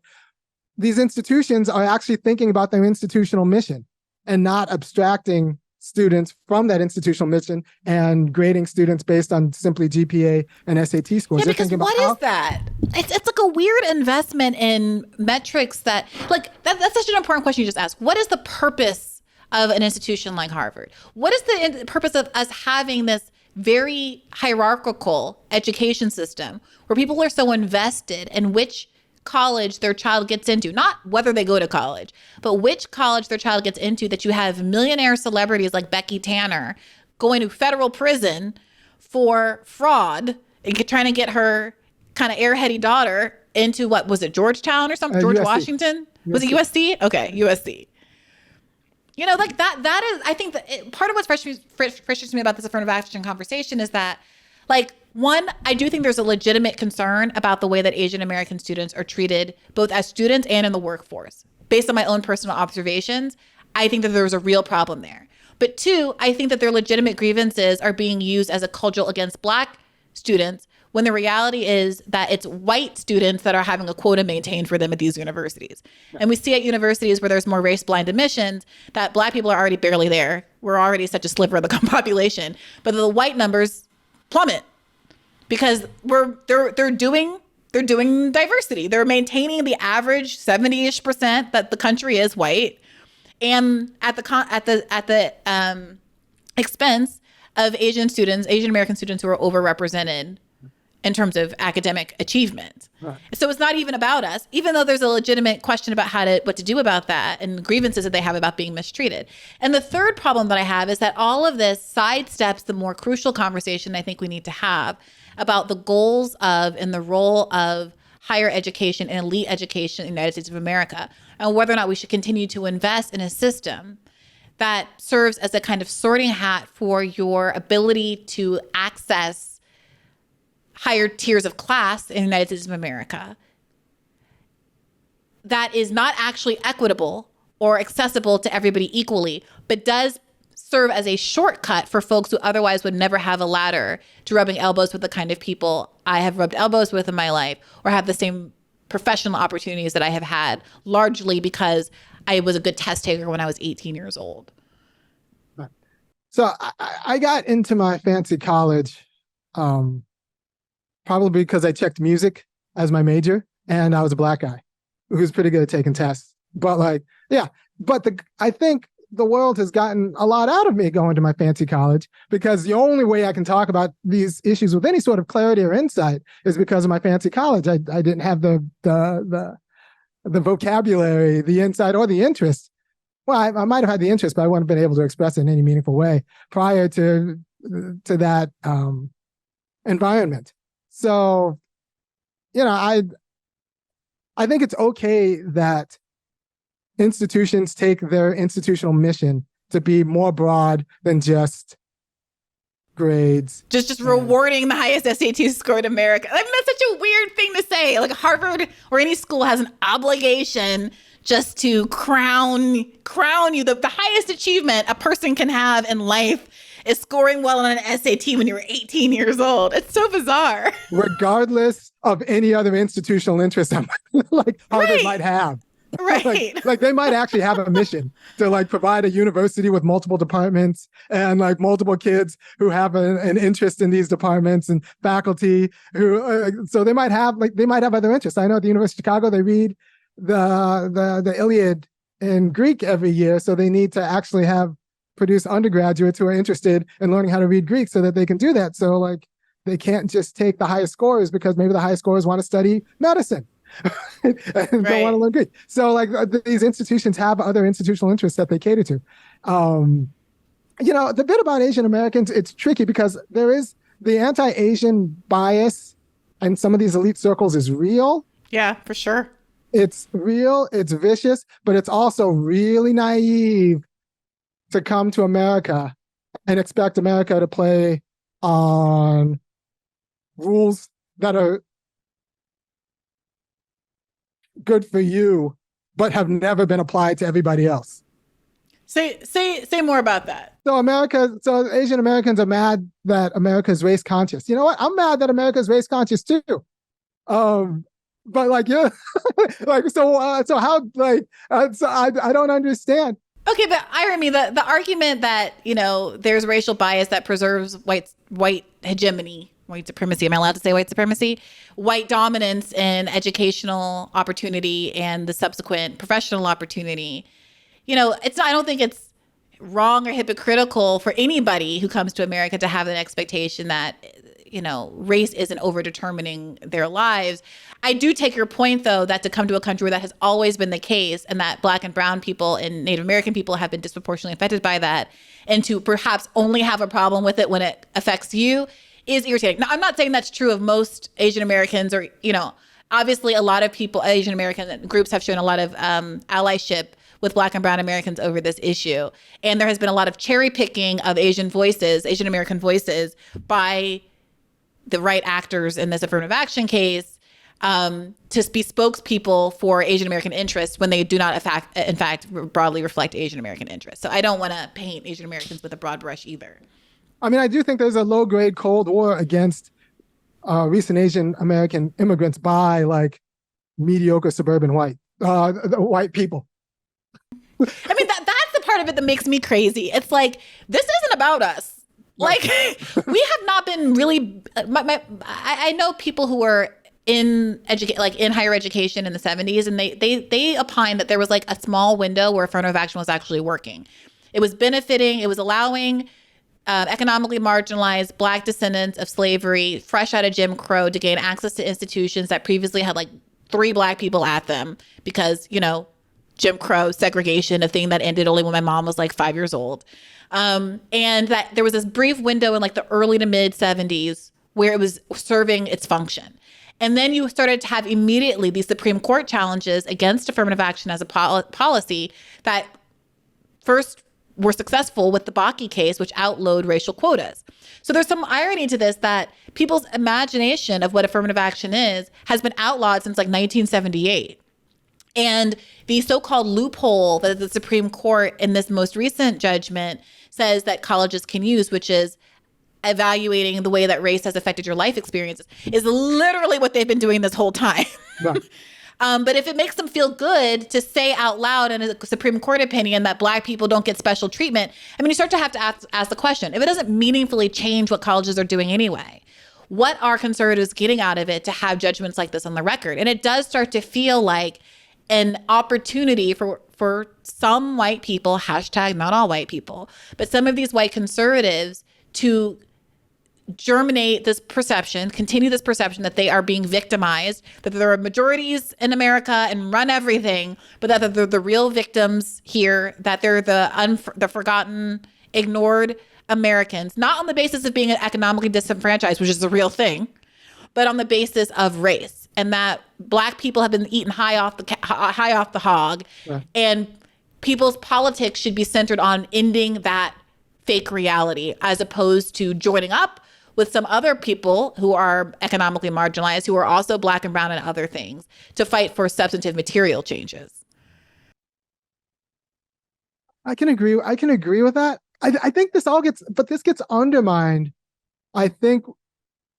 these institutions are actually thinking about their institutional mission and not abstracting students from that institutional mission and grading students based on simply GPA and SAT scores. Yeah, because what is that? It's like a weird investment in metrics that's such an important question you just asked. What is the purpose of an institution like Harvard? What is the purpose of us having this very hierarchical education system where people are so invested in which college their child gets into, not whether they go to college, but which college their child gets into, that you have millionaire celebrities like Becky Tanner going to federal prison for fraud and trying to get her kind of airheady daughter into, what was it, Georgetown or something? George USC. Washington? Was it USC? Okay, USC. You know, like that is, I think that part of what frustrates me about this affirmative action conversation is that, like, one, I do think there's a legitimate concern about the way that Asian American students are treated, both as students and in the workforce. Based on my own personal observations, I think that there's a real problem there. But two, I think that their legitimate grievances are being used as a cudgel against Black students, when the reality is that it's white students that are having a quota maintained for them at these universities. And we see at universities where there's more race-blind admissions that Black people are already barely there. We're already such a sliver of the population, but the white numbers plummet because they're doing diversity. They're maintaining the average 70-ish% that the country is white, and at the expense of Asian American students who are overrepresented in terms of academic achievement. Right. So it's not even about us, even though there's a legitimate question about what to do about that and grievances that they have about being mistreated. And the third problem that I have is that all of this sidesteps the more crucial conversation I think we need to have about the goals of and the role of higher education and elite education in the United States of America, and whether or not we should continue to invest in a system that serves as a kind of sorting hat for your ability to access higher tiers of class in the United States of America, that is not actually equitable or accessible to everybody equally, but does serve as a shortcut for folks who otherwise would never have a ladder to rubbing elbows with the kind of people I have rubbed elbows with in my life, or have the same professional opportunities that I have had, largely because I was a good test taker when I was 18 years old. So I got into my fancy college probably because I checked music as my major, and I was a Black guy who was pretty good at taking tests. But I think the world has gotten a lot out of me going to my fancy college, because the only way I can talk about these issues with any sort of clarity or insight is because of my fancy college. I didn't have the vocabulary, the insight, or the interest. Well, I might have had the interest, but I wouldn't have been able to express it in any meaningful way prior to that environment. So, I think it's okay that institutions take their institutional mission to be more broad than just grades. Just rewarding the highest SAT score in America. I mean, that's such a weird thing to say. Like Harvard or any school has an obligation just to crown you. The highest achievement a person can have in life is scoring well on an SAT when you were 18 years old. It's so bizarre. Regardless of any other institutional interest like Harvard might have. Right. Like they might actually have a mission to like provide a university with multiple departments and like multiple kids who have an interest in these departments and faculty who, so they might have other interests. I know at the University of Chicago, they read the Iliad in Greek every year. So they need to actually produce undergraduates who are interested in learning how to read Greek so that they can do that. So like they can't just take the highest scores because maybe the highest scores want to study medicine and don't want to learn Greek. So like these institutions have other institutional interests that they cater to. The bit about Asian Americans, it's tricky because there is the anti-Asian bias in some of these elite circles is real. Yeah, for sure. It's real, it's vicious, but it's also really naive to come to America and expect America to play on rules that are good for you, but have never been applied to everybody else. Say more about that. So Asian Americans are mad that America's race conscious. You know what? I'm mad that America's race conscious too. But like, yeah, like, so how, like, so I don't understand. Okay, but Irami, the argument that, there's racial bias that preserves white hegemony, white supremacy. Am I allowed to say white supremacy? White dominance in educational opportunity and the subsequent professional opportunity. I don't think it's wrong or hypocritical for anybody who comes to America to have an expectation that, race isn't over-determining their lives. I do take your point, though, that to come to a country where that has always been the case and that Black and brown people and Native American people have been disproportionately affected by that, and to perhaps only have a problem with it when it affects you is irritating. Now, I'm not saying that's true of most Asian Americans or, obviously a lot of people, Asian American groups have shown a lot of allyship with Black and brown Americans over this issue. And there has been a lot of cherry picking of Asian American voices by the right actors in this affirmative action case to be spokespeople for Asian American interests when they do not, in fact, broadly reflect Asian American interests. So I don't want to paint Asian Americans with a broad brush either. I mean, I do think there's a low-grade Cold War against recent Asian American immigrants by like mediocre suburban white people. I mean, that's the part of it that makes me crazy. It's like, this isn't about us. Like, we have not been really. I know people who were in higher education in the 70s, and they opined that there was like a small window where affirmative action was actually working. It was benefiting. It was allowing economically marginalized Black descendants of slavery, fresh out of Jim Crow, to gain access to institutions that previously had like 3 Black people at them because Jim Crow segregation, a thing that ended only when my mom was like 5 years old. And that there was this brief window in like the early to mid 70s where it was serving its function. And then you started to have immediately these Supreme Court challenges against affirmative action as a policy that first were successful with the Bakke case, which outlawed racial quotas. So there's some irony to this, that people's imagination of what affirmative action is has been outlawed since like 1978. And the so-called loophole that the Supreme Court in this most recent judgment says that colleges can use, which is evaluating the way that race has affected your life experiences, is literally what they've been doing this whole time. Right. But if it makes them feel good to say out loud in a Supreme Court opinion that Black people don't get special treatment, I mean, you start to have to ask the question, if it doesn't meaningfully change what colleges are doing anyway, what are conservatives getting out of it to have judgments like this on the record? And it does start to feel like an opportunity for some white people, hashtag not all white people, but some of these white conservatives to germinate this perception, continue this perception that they are being victimized, that there are majorities in America and run everything, but that they're the real victims here, that they're the forgotten, ignored Americans, not on the basis of being economically disenfranchised, which is the real thing, but on the basis of race, and that Black people have been eaten high off the hog, and people's politics should be centered on ending that fake reality, as opposed to joining up with some other people who are economically marginalized, who are also Black and brown and other things, to fight for substantive material changes. I can agree with that. I think this gets undermined, I think,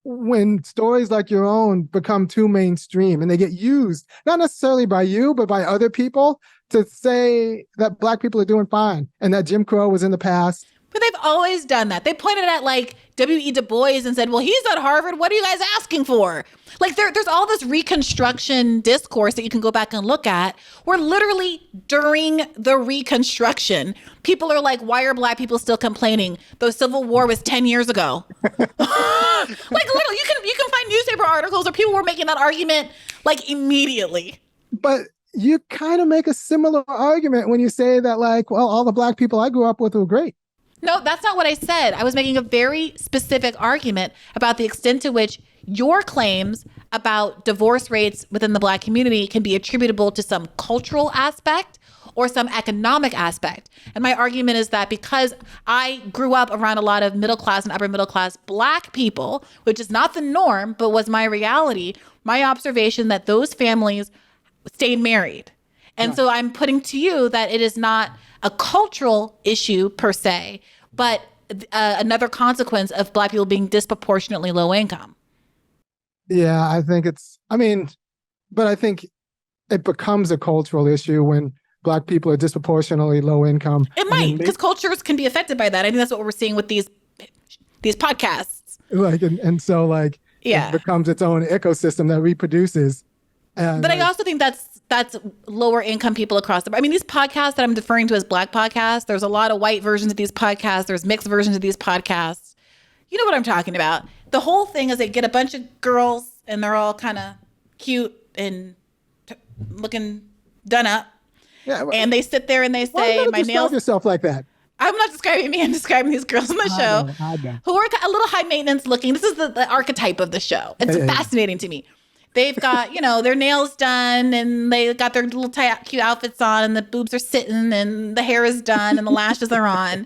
when stories like your own become too mainstream and they get used, not necessarily by you, but by other people, to say that Black people are doing fine and that Jim Crow was in the past. But they've always done that. They pointed at like W.E. Du Bois and said, well, he's at Harvard. What are you guys asking for? Like there's all this Reconstruction discourse that you can go back and look at, where literally during the Reconstruction, people are like, why are Black people still complaining? The Civil War was 10 years ago. Like literally, you can find newspaper articles where people were making that argument like immediately. But you kind of make a similar argument when you say that, like, well, all the Black people I grew up with were great. No, that's not what I said. I was making a very specific argument about the extent to which your claims about divorce rates within the Black community can be attributable to some cultural aspect or some economic aspect. And my argument is that because I grew up around a lot of middle class and upper middle class Black people, which is not the norm, but was my reality, my observation that those families stayed married. And so I'm putting to you that it is not a cultural issue per se, but another consequence of Black people being disproportionately low income. Yeah, I think but I think it becomes a cultural issue when Black people are disproportionately low income. It might, because cultures can be affected by that. I think that's what we're seeing with these podcasts. Like, and so like, it becomes its own ecosystem that reproduces. But I also think that's lower income people across the board. I mean, these podcasts that I'm deferring to as Black podcasts, there's a lot of white versions of these podcasts. There's mixed versions of these podcasts. You know what I'm talking about. The whole thing is they get a bunch of girls and they're all kind of cute and looking done up. Yeah, well, and they sit there and they say, my nails. Describe yourself like that. I'm not describing me. I'm describing these girls on the show who are a little high maintenance looking. This is the archetype of the show. It's fascinating to me. They've got, their nails done and they got their little tight, cute outfits on and the boobs are sitting and the hair is done and the lashes are on.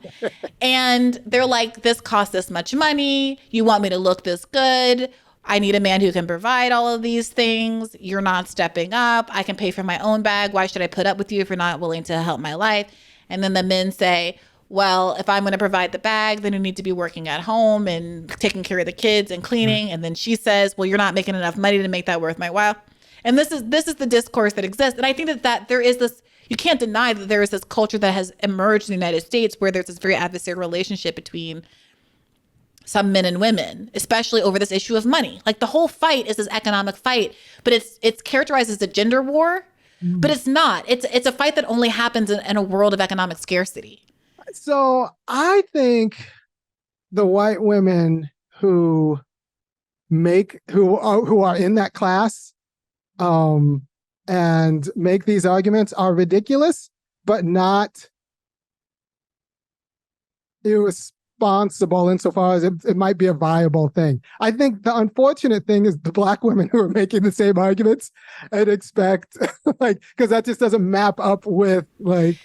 And they're like, this costs this much money. You want me to look this good. I need a man who can provide all of these things. You're not stepping up. I can pay for my own bag. Why should I put up with you if you're not willing to help my life? And then the men say, well, if I'm going to provide the bag, then you need to be working at home and taking care of the kids and cleaning. And then she says, well, you're not making enough money to make that worth my while. And this is the discourse that exists. And I think that there is this, you can't deny that there is this culture that has emerged in the United States where there's this very adversarial relationship between some men and women, especially over this issue of money. Like the whole fight is this economic fight, but it's characterized as a gender war, but it's not. It's a fight that only happens in a world of economic scarcity. So I think the white women who are in that class and make these arguments are ridiculous, but not irresponsible insofar as it might be a viable thing. I think the unfortunate thing is the Black women who are making the same arguments and expect because that just doesn't map up with like.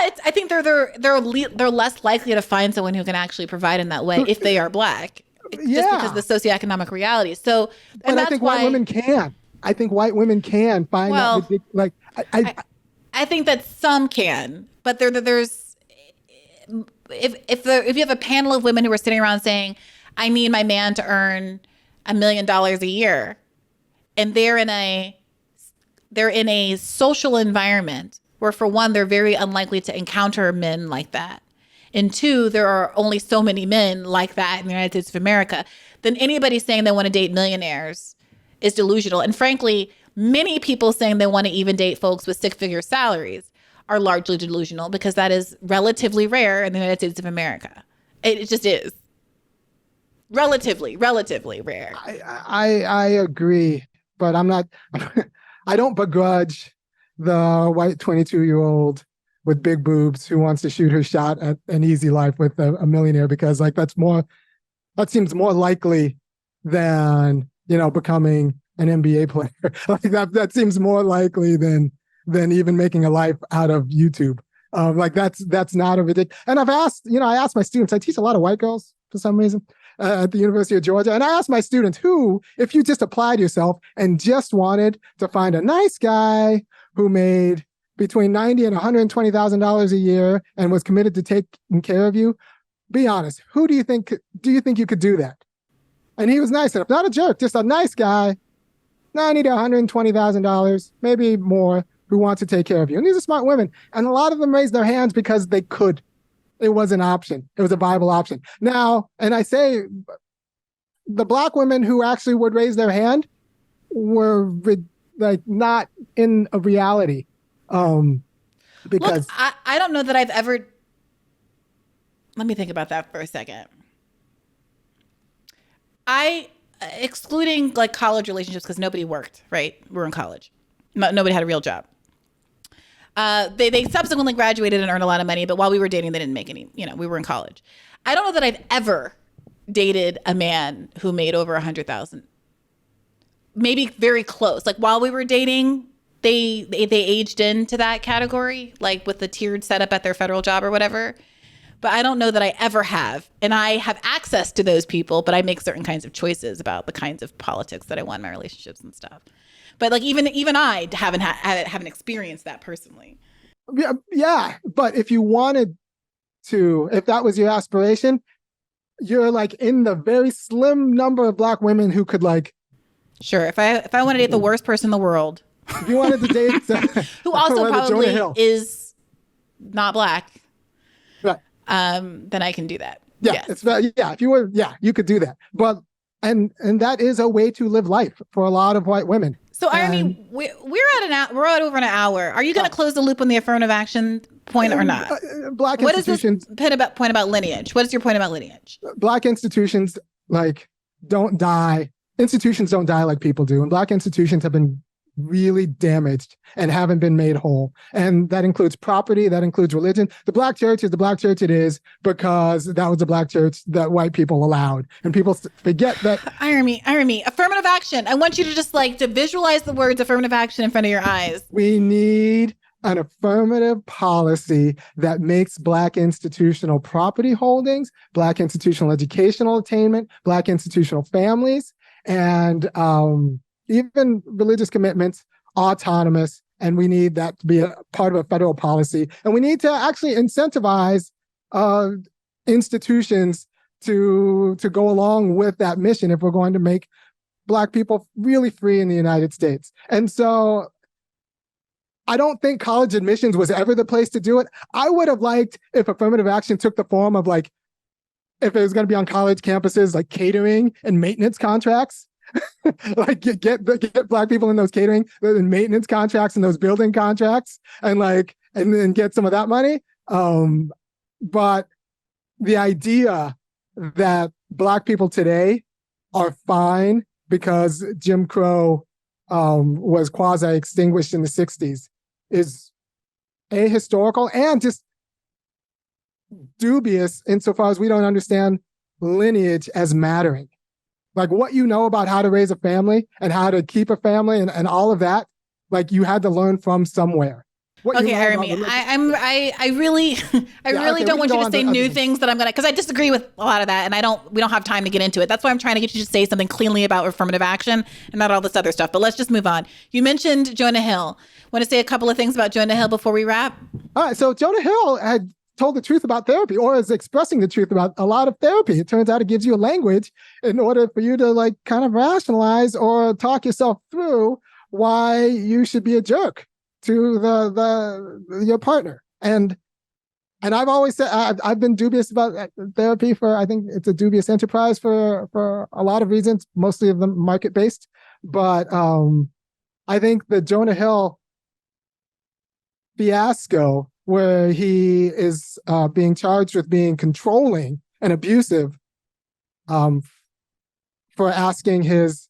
Yeah, I think they're less likely to find someone who can actually provide in that way if they are Black, just because of the socioeconomic reality. So, and that's why white women can. I think white women can find that. I think that some can, but there's if you have a panel of women who are sitting around saying, "I need my man to earn $1 million a year," and they're in a social environment where, for one, they're very unlikely to encounter men like that. And two, there are only so many men like that in the United States of America. Then anybody saying they want to date millionaires is delusional. And frankly, Many people saying they want to even date folks with six-figure salaries are largely delusional because that is relatively rare in the United States of America. It just is. Relatively rare. I agree, but I'm not, I don't begrudge the white 22-year-old with big boobs who wants to shoot her shot at an easy life with a millionaire, because like that seems more likely than, becoming an NBA player. Like that seems more likely than even making a life out of YouTube. Like that's not a ridiculous. And I asked my students, I teach a lot of white girls for some reason at the University of Georgia. And I asked my students if you just applied yourself and just wanted to find a nice guy who made between $90,000 and $120,000 a year and was committed to taking care of you, be honest, do you think you could do that? And he was nice enough, not a jerk, just a nice guy, $90,000 to $120,000, maybe more, who want to take care of you. And these are smart women. And a lot of them raised their hands because they could. It was an option. It was a viable option. Now, and I say the Black women who actually would raise their hand were like not in a reality. Because look, I don't know that I've ever, let me think about that for a second. Excluding like college relationships, because nobody worked, right? We were in college. Nobody had a real job. They subsequently graduated and earned a lot of money, but while we were dating, they didn't make any, we were in college. I don't know that I've ever dated a man who made over 100,000. Maybe very close. Like while we were dating, they aged into that category, like with the tiered setup at their federal job or whatever. But I don't know that I ever have. And I have access to those people, but I make certain kinds of choices about the kinds of politics that I want in my relationships and stuff. But like even I haven't experienced that personally. Yeah. But if you wanted to, if that was your aspiration, you're like in the very slim number of Black women who could like. Sure. If I want to date the worst person in the world. If you wanted to date. who also probably Jonah Hill is not Black. Right. Then I can do that. Yeah. Yes. If you were, you could do that. But, and that is a way to live life for a lot of white women. So Irami, we're at over an hour. Are you going to close the loop on the affirmative action point or not? Black what institutions. Is this point about lineage? What is your point about lineage? Black institutions don't die. Institutions don't die like people do, and Black institutions have been really damaged and haven't been made whole. And that includes property, that includes religion. The Black church is the Black church it is because that was the Black church that white people allowed. And people forget that. Irami, affirmative action. I want you to just to visualize the words affirmative action in front of your eyes. We need an affirmative policy that makes Black institutional property holdings, Black institutional educational attainment, Black institutional families, and even religious commitments, autonomous, and we need that to be a part of a federal policy. And we need to actually incentivize institutions to go along with that mission if we're going to make Black people really free in the United States. And so I don't think college admissions was ever the place to do it. I would have liked if affirmative action took the form of if it was going to be on college campuses, like catering and maintenance contracts. get Black people in those catering and maintenance contracts and those building contracts and then get some of that money. But the idea that Black people today are fine because Jim Crow was quasi-extinguished in the 60s is ahistorical and just dubious insofar as we don't understand lineage as mattering. Like what you know about how to raise a family and how to keep a family and all of that, you had to learn from somewhere. Okay, Irami, I really don't want you to say new things that I'm gonna, because I disagree with a lot of that, and we don't have time to get into it. That's why I'm trying to get you to say something cleanly about affirmative action and not all this other stuff. But let's just move on. You mentioned Jonah Hill. Want to say a couple of things about Jonah Hill before we wrap? All right, so Jonah Hill had told the truth about therapy, or is expressing the truth about a lot of therapy. It turns out it gives you a language in order for you to kind of rationalize or talk yourself through why you should be a jerk to your partner. And I've always said I've been dubious about therapy I think it's a dubious enterprise for a lot of reasons, mostly of them market based. But I think the Jonah Hill fiasco, where he is being charged with being controlling and abusive for asking his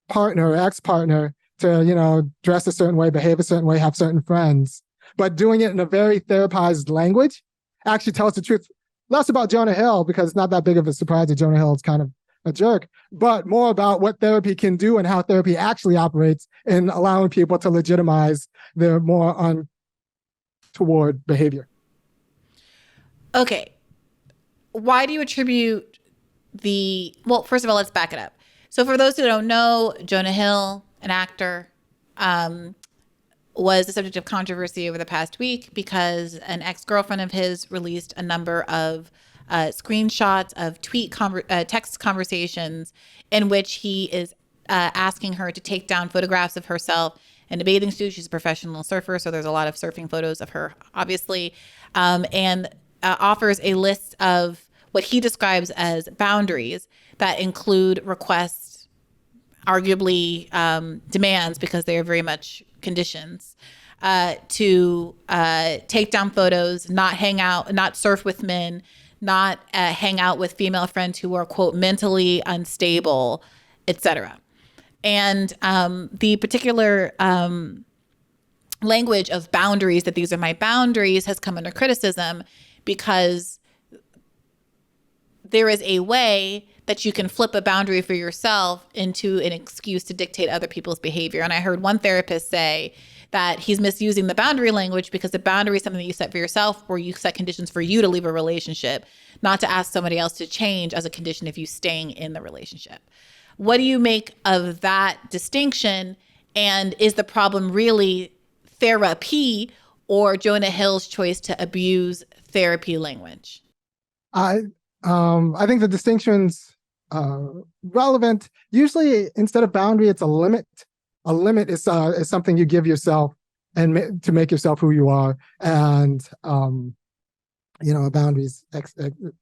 partner or ex-partner to, dress a certain way, behave a certain way, have certain friends, but doing it in a very therapized language actually tells the truth less about Jonah Hill, because it's not that big of a surprise that Jonah Hill is kind of a jerk, but more about what therapy can do and how therapy actually operates in allowing people to legitimize their more untoward behavior. Okay. Why do you attribute well, first of all, let's back it up. So for those who don't know, Jonah Hill, an actor, was the subject of controversy over the past week because an ex-girlfriend of his released a number of screenshots of text conversations in which he is asking her to take down photographs of herself in a bathing suit. She's a professional surfer, so there's a lot of surfing photos of her, obviously, and offers a list of what he describes as boundaries that include requests, arguably demands, because they are very much conditions, to take down photos, not hang out, not surf with men, not hang out with female friends who are, quote, mentally unstable, etc. And the particular language of boundaries, that these are my boundaries, has come under criticism because there is a way that you can flip a boundary for yourself into an excuse to dictate other people's behavior. And I heard one therapist say that he's misusing the boundary language because the boundary is something that you set for yourself, where you set conditions for you to leave a relationship, not to ask somebody else to change as a condition of you staying in the relationship. What do you make of that distinction? And is the problem really therapy or Jonah Hill's choice to abuse therapy language? I think the distinction's relevant. Usually, instead of boundary, it's a limit. A limit is something you give yourself and to make yourself who you are. And a boundary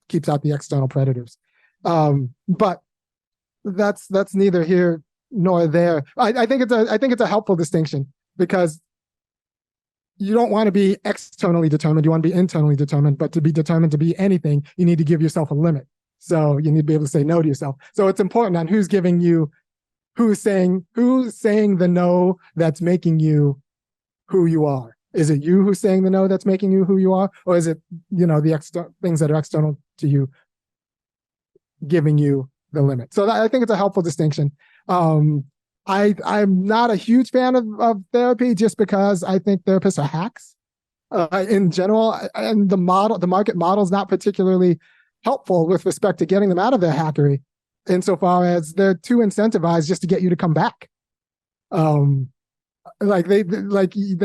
keeps out the external predators. But that's neither here nor there. I think it's a helpful distinction, because you don't want to be externally determined. You want to be internally determined. But to be determined to be anything, you need to give yourself a limit. So you need to be able to say no to yourself. So it's important on who's saying the no that's making you who you are. Is it you who's saying the no that's making you who you are? Or is it, the things that are external to you giving you the limit? So I think it's a helpful distinction. I'm not a huge fan of therapy, just because I think therapists are hacks in general, and the market model is not particularly helpful with respect to getting them out of their hackery, insofar as they're too incentivized just to get you to come back. They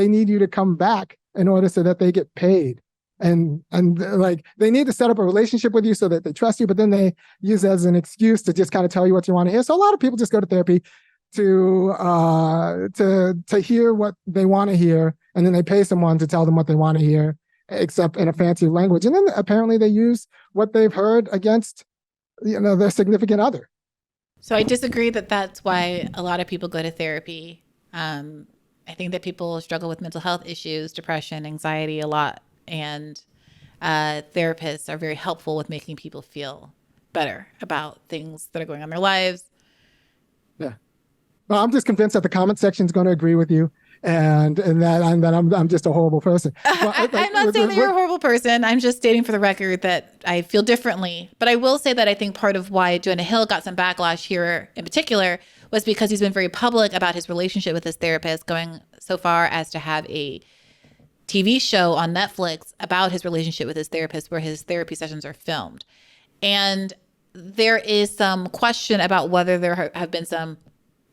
need you to come back in order so that they get paid. And they need to set up a relationship with you so that they trust you, but then they use it as an excuse to just kind of tell you what you want to hear. So a lot of people just go to therapy to hear what they want to hear, and then they pay someone to tell them what they want to hear, except in a fancy language. And then apparently they use what they've heard against, their significant other. So I disagree that that's why a lot of people go to therapy. I think that people struggle with mental health issues, depression, anxiety a lot, and therapists are very helpful with making people feel better about things that are going on in their lives. Yeah. Well, I'm just convinced that the comment section is going to agree with you, and that I'm just a horrible person. Well, I'm not saying that you're a horrible person. I'm just stating for the record that I feel differently. But I will say that I think part of why Jonah Hill got some backlash here in particular was because he's been very public about his relationship with his therapist, going so far as to have a TV show on Netflix about his relationship with his therapist, where his therapy sessions are filmed. And there is some question about whether there have been some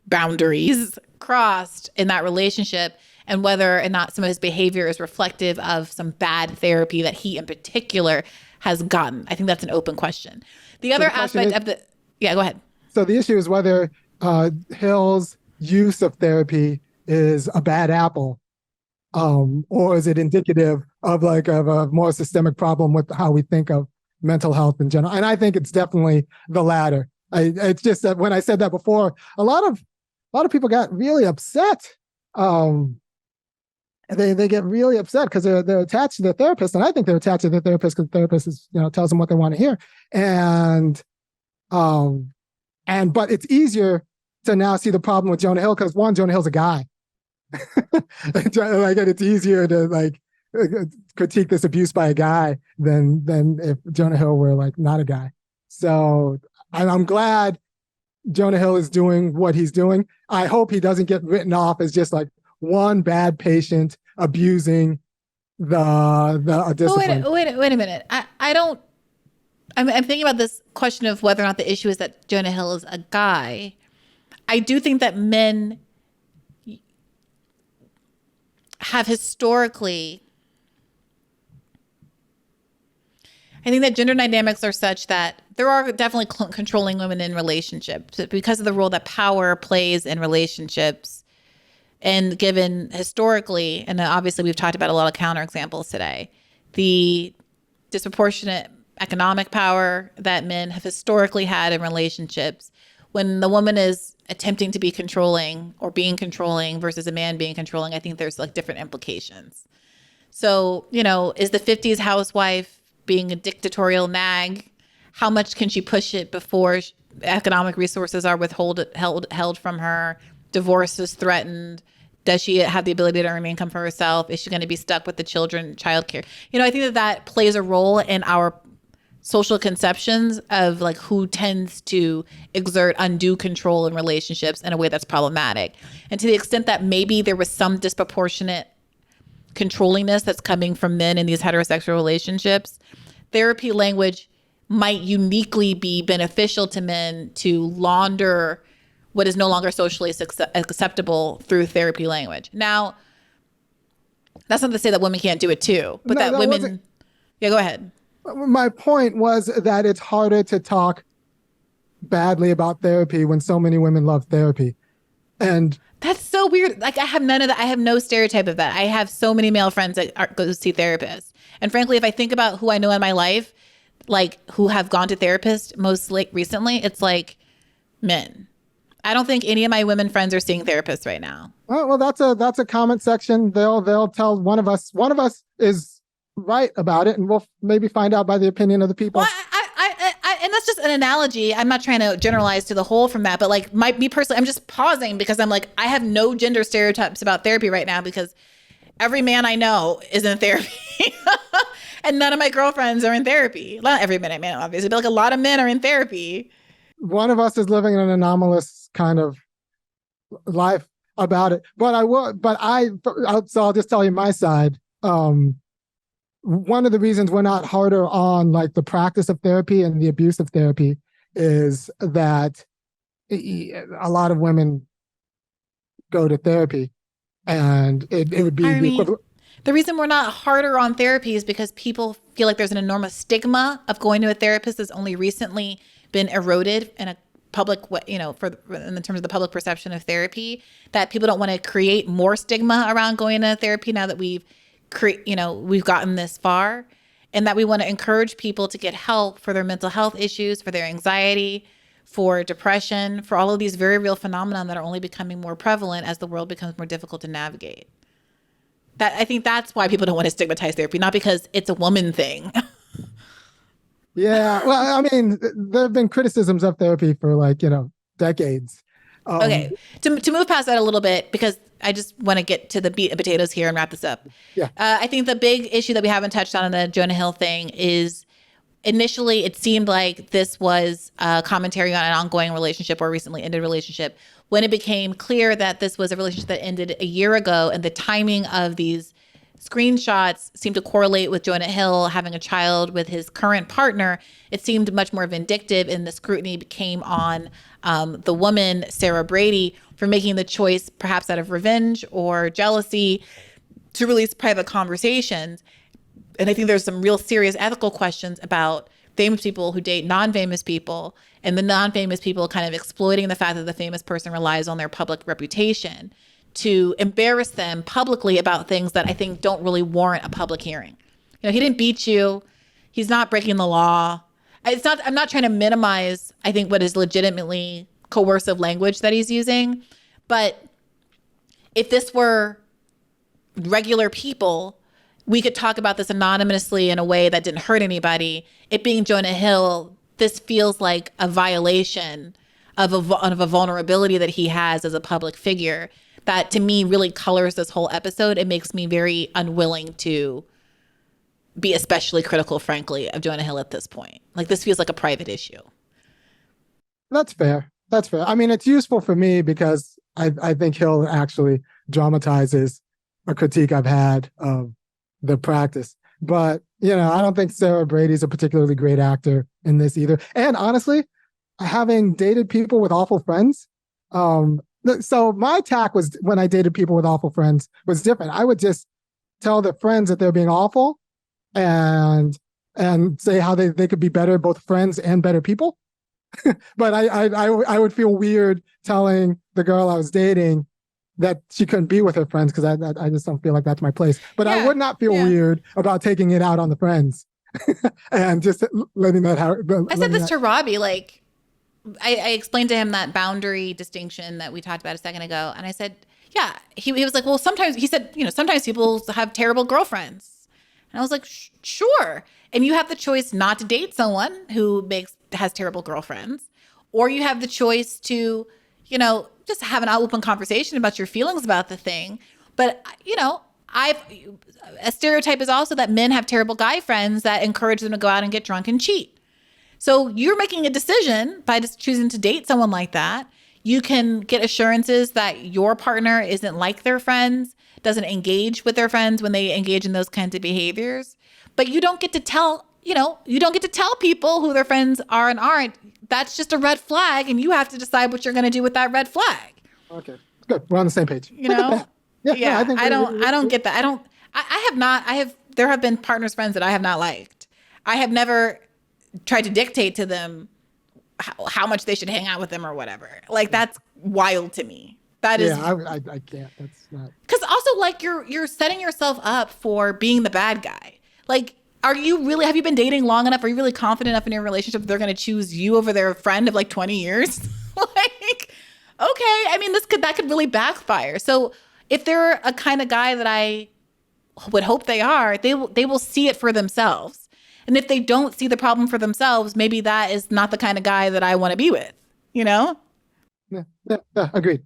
boundaries crossed in that relationship, and whether or not some of his behavior is reflective of some bad therapy that he in particular has gotten. I think that's an open question. The other aspect of go ahead. So the issue is whether Hill's use of therapy is a bad apple, or is it indicative of a more systemic problem with how we think of mental health in general? And I think it's definitely the latter. It's just that when I said that before, a lot of a lot of people got really upset. They get really upset because they're attached to their therapist, and I think they're attached to their therapist because the therapist is, tells them what they want to hear. But it's easier to now see the problem with Jonah Hill because one, Jonah Hill's a guy. And it's easier to critique this abuse by a guy than if Jonah Hill were not a guy. So I'm glad Jonah Hill is doing what he's doing. I hope he doesn't get written off as just one bad patient abusing the discipline. Wait a minute. I'm thinking about this question of whether or not the issue is that Jonah Hill is a guy. I do think that men have historically, I think that gender dynamics are such that there are definitely controlling women in relationships because of the role that power plays in relationships. And given historically, and obviously we've talked about a lot of counterexamples today, the disproportionate economic power that men have historically had in relationships, when the woman is attempting to be controlling or being controlling versus a man being controlling, I think there's different implications. So, is the 50s housewife being a dictatorial nag? How much can she push it before economic resources are held from her? Divorce is threatened. Does she have the ability to earn income for herself? Is she going to be stuck with the children, childcare? I think that plays a role in our social conceptions of who tends to exert undue control in relationships in a way that's problematic. And to the extent that maybe there was some disproportionate controllingness that's coming from men in these heterosexual relationships, therapy language might uniquely be beneficial to men to launder what is no longer socially acceptable through therapy language. Now, that's not to say that women can't do it too, but that women, yeah, go ahead. My point was that it's harder to talk badly about therapy when so many women love therapy. And that's so weird. I have none of that. I have no stereotype of that. I have so many male friends that go to see therapists. And frankly, if I think about who I know in my life, who have gone to therapists most recently, it's men. I don't think any of my women friends are seeing therapists right now. Well, that's a comment section. They'll tell one of us is right about it, and we'll maybe find out by the opinion of the people. Well, and that's just an analogy. I'm not trying to generalize to the whole from that, but me personally, I'm just pausing because I'm I have no gender stereotypes about therapy right now because every man I know is in therapy. And none of my girlfriends are in therapy. Not every man, obviously, but a lot of men are in therapy. One of us is living an anomalous kind of life about it. So I'll just tell you my side. One of the reasons we're not harder on the practice of therapy and the abuse of therapy is that a lot of women go to therapy, and it would be the equivalent. The reason we're not harder on therapy is because people feel like there's an enormous stigma of going to a therapist that's only recently been eroded in a public way, in terms of the public perception of therapy, that people don't want to create more stigma around going to therapy now that we've gotten this far, and that we want to encourage people to get help for their mental health issues, for their anxiety, for depression, for all of these very real phenomena that are only becoming more prevalent as the world becomes more difficult to navigate. I think that's why people don't want to stigmatize therapy, not because it's a woman thing. Yeah, well, there have been criticisms of therapy for decades. Okay, to move past that a little bit, because I just want to get to the meat and potatoes here and wrap this up. Yeah, I think the big issue that we haven't touched on in the Jonah Hill thing is initially it seemed like this was a commentary on an ongoing relationship or recently ended relationship. When it became clear that this was a relationship that ended a year ago, and the timing of these screenshots seemed to correlate with Jonah Hill having a child with his current partner, it seemed much more vindictive, and the scrutiny became on the woman, Sarah Brady, for making the choice, perhaps out of revenge or jealousy, to release private conversations. And I think there's some real serious ethical questions about famous people who date non-famous people, and the non-famous people kind of exploiting the fact that the famous person relies on their public reputation to embarrass them publicly about things that I think don't really warrant a public hearing. He didn't beat you. He's not breaking the law. I'm not trying to minimize, I think, what is legitimately coercive language that he's using, But if this were regular people, we could talk about this anonymously in a way that didn't hurt anybody. It being Jonah Hill, this feels like a violation of a vulnerability that he has as a public figure that to me really colors this whole episode. It makes me very unwilling to be especially critical, frankly, of Jonah Hill at this point. Like, this feels like a private issue. That's fair. That's fair. I mean, it's useful for me because I think Hill actually dramatizes a critique I've had of the practice. But, you know, I don't think Sarah Brady's a particularly great actor in this either. And honestly, having dated people with awful friends, so my tack was when I dated people with awful friends was different. I would just tell their friends that they're being awful and say how they could be better, both friends and better people. But I would feel weird telling the girl I was dating that she couldn't be with her friends because I just don't feel like that's my place. But I would not feel weird about taking it out on the friends and just letting that happen. I said this to Robbie, like, I explained to him that boundary distinction that we talked about a second ago. And I said, yeah, he was like, well, sometimes, he said, you know, sometimes people have terrible girlfriends. And I was like, sure. And you have the choice not to date someone who has terrible girlfriends, or you have the choice to, you know, just have an open conversation about your feelings about the thing. But, you know, a stereotype is also that men have terrible guy friends that encourage them to go out and get drunk and cheat. So you're making a decision by just choosing to date someone like that. You can get assurances that your partner isn't like their friends, doesn't engage with their friends when they engage in those kinds of behaviors. But you don't get to tell, you know, you don't get to tell people who their friends are and aren't. That's just a red flag, and you have to decide what you're going to do with that red flag. Okay, good. We're on the same page. You know? Yeah, no, I don't get that. There have been partners, friends that I have not liked. I have never tried to dictate to them how much they should hang out with them or whatever. Like, that's wild to me. That is. Yeah, I can't. That's not. Because also, like, you're setting yourself up for being the bad guy. Like, have you been dating long enough? Are you really confident enough in your relationship that they're going to choose you over their friend of like 20 years? Like, okay. I mean, that could really backfire. So if they're a kind of guy that I would hope they are, they will see it for themselves. And if they don't see the problem for themselves, maybe that is not the kind of guy that I want to be with, you know? Yeah, agreed.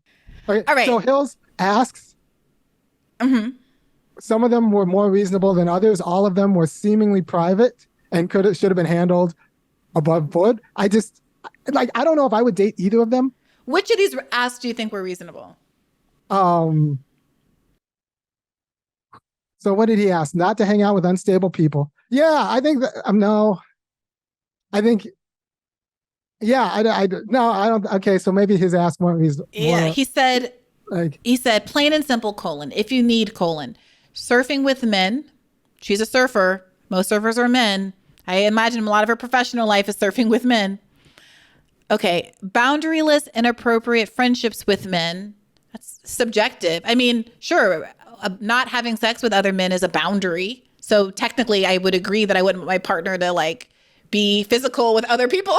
Okay, all right. So Hills asks, some of them were more reasonable than others. All of them were seemingly private and should have been handled above board. I don't know if I would date either of them. Which of these asks do you think were reasonable? So what did he ask? Not to hang out with unstable people. Yeah, I think that, no. I think, yeah, I don't. Okay, so maybe his ask weren't reasonable. Yeah, he said, plain and simple, if you need, surfing with men. She's a surfer. Most surfers are men. I imagine a lot of her professional life is surfing with men. Okay, boundaryless, inappropriate friendships with men. That's subjective. I mean, sure, not having sex with other men is a boundary. So technically, I would agree that I wouldn't want my partner to like be physical with other people.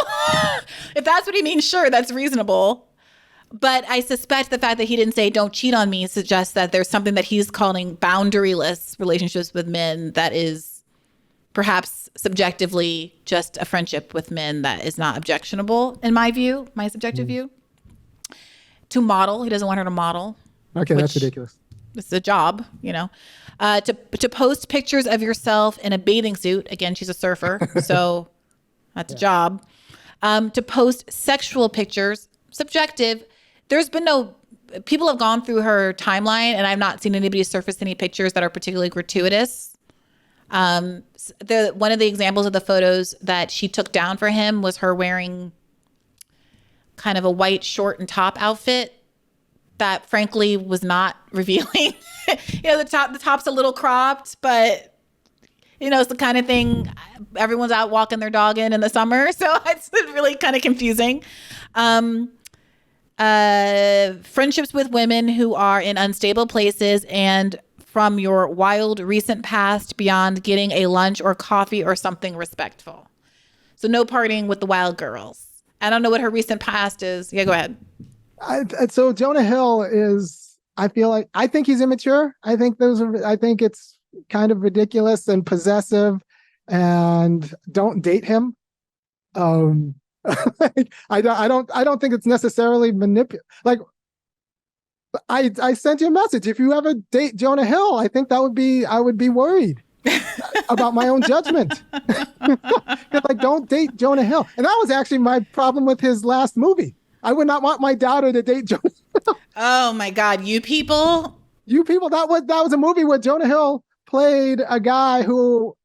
If that's what he means, sure, that's reasonable. But I suspect the fact that he didn't say don't cheat on me suggests that there's something that he's calling boundaryless relationships with men that is perhaps subjectively just a friendship with men that is not objectionable, in my view, my subjective view. To model, he doesn't want her to model. Okay, that's ridiculous. It's a job, you know. To post pictures of yourself in a bathing suit. Again, she's a surfer, so that's a job. To post sexual pictures, subjective. There's been people have gone through her timeline, and I've not seen anybody surface any pictures that are particularly gratuitous. One of the examples of the photos that she took down for him was her wearing kind of a white short and top outfit that frankly was not revealing. You know, the top's a little cropped, but you know, it's the kind of thing everyone's out walking their dog in the summer. So it's really kind of confusing. Friendships with women who are in unstable places and from your wild recent past beyond getting a lunch or coffee or something respectful. So no partying with the wild girls. I don't know what her recent past is. Yeah, go ahead. So Jonah Hill is, I feel like, I think he's immature. I think it's kind of ridiculous and possessive, and don't date him. I don't think it's necessarily like, I sent you a message. If you ever date Jonah Hill, I think I would be worried about my own judgment. Like, don't date Jonah Hill. And that was actually my problem with his last movie. I would not want my daughter to date Jonah Hill. Oh my God, you people. That was a movie where Jonah Hill played a guy who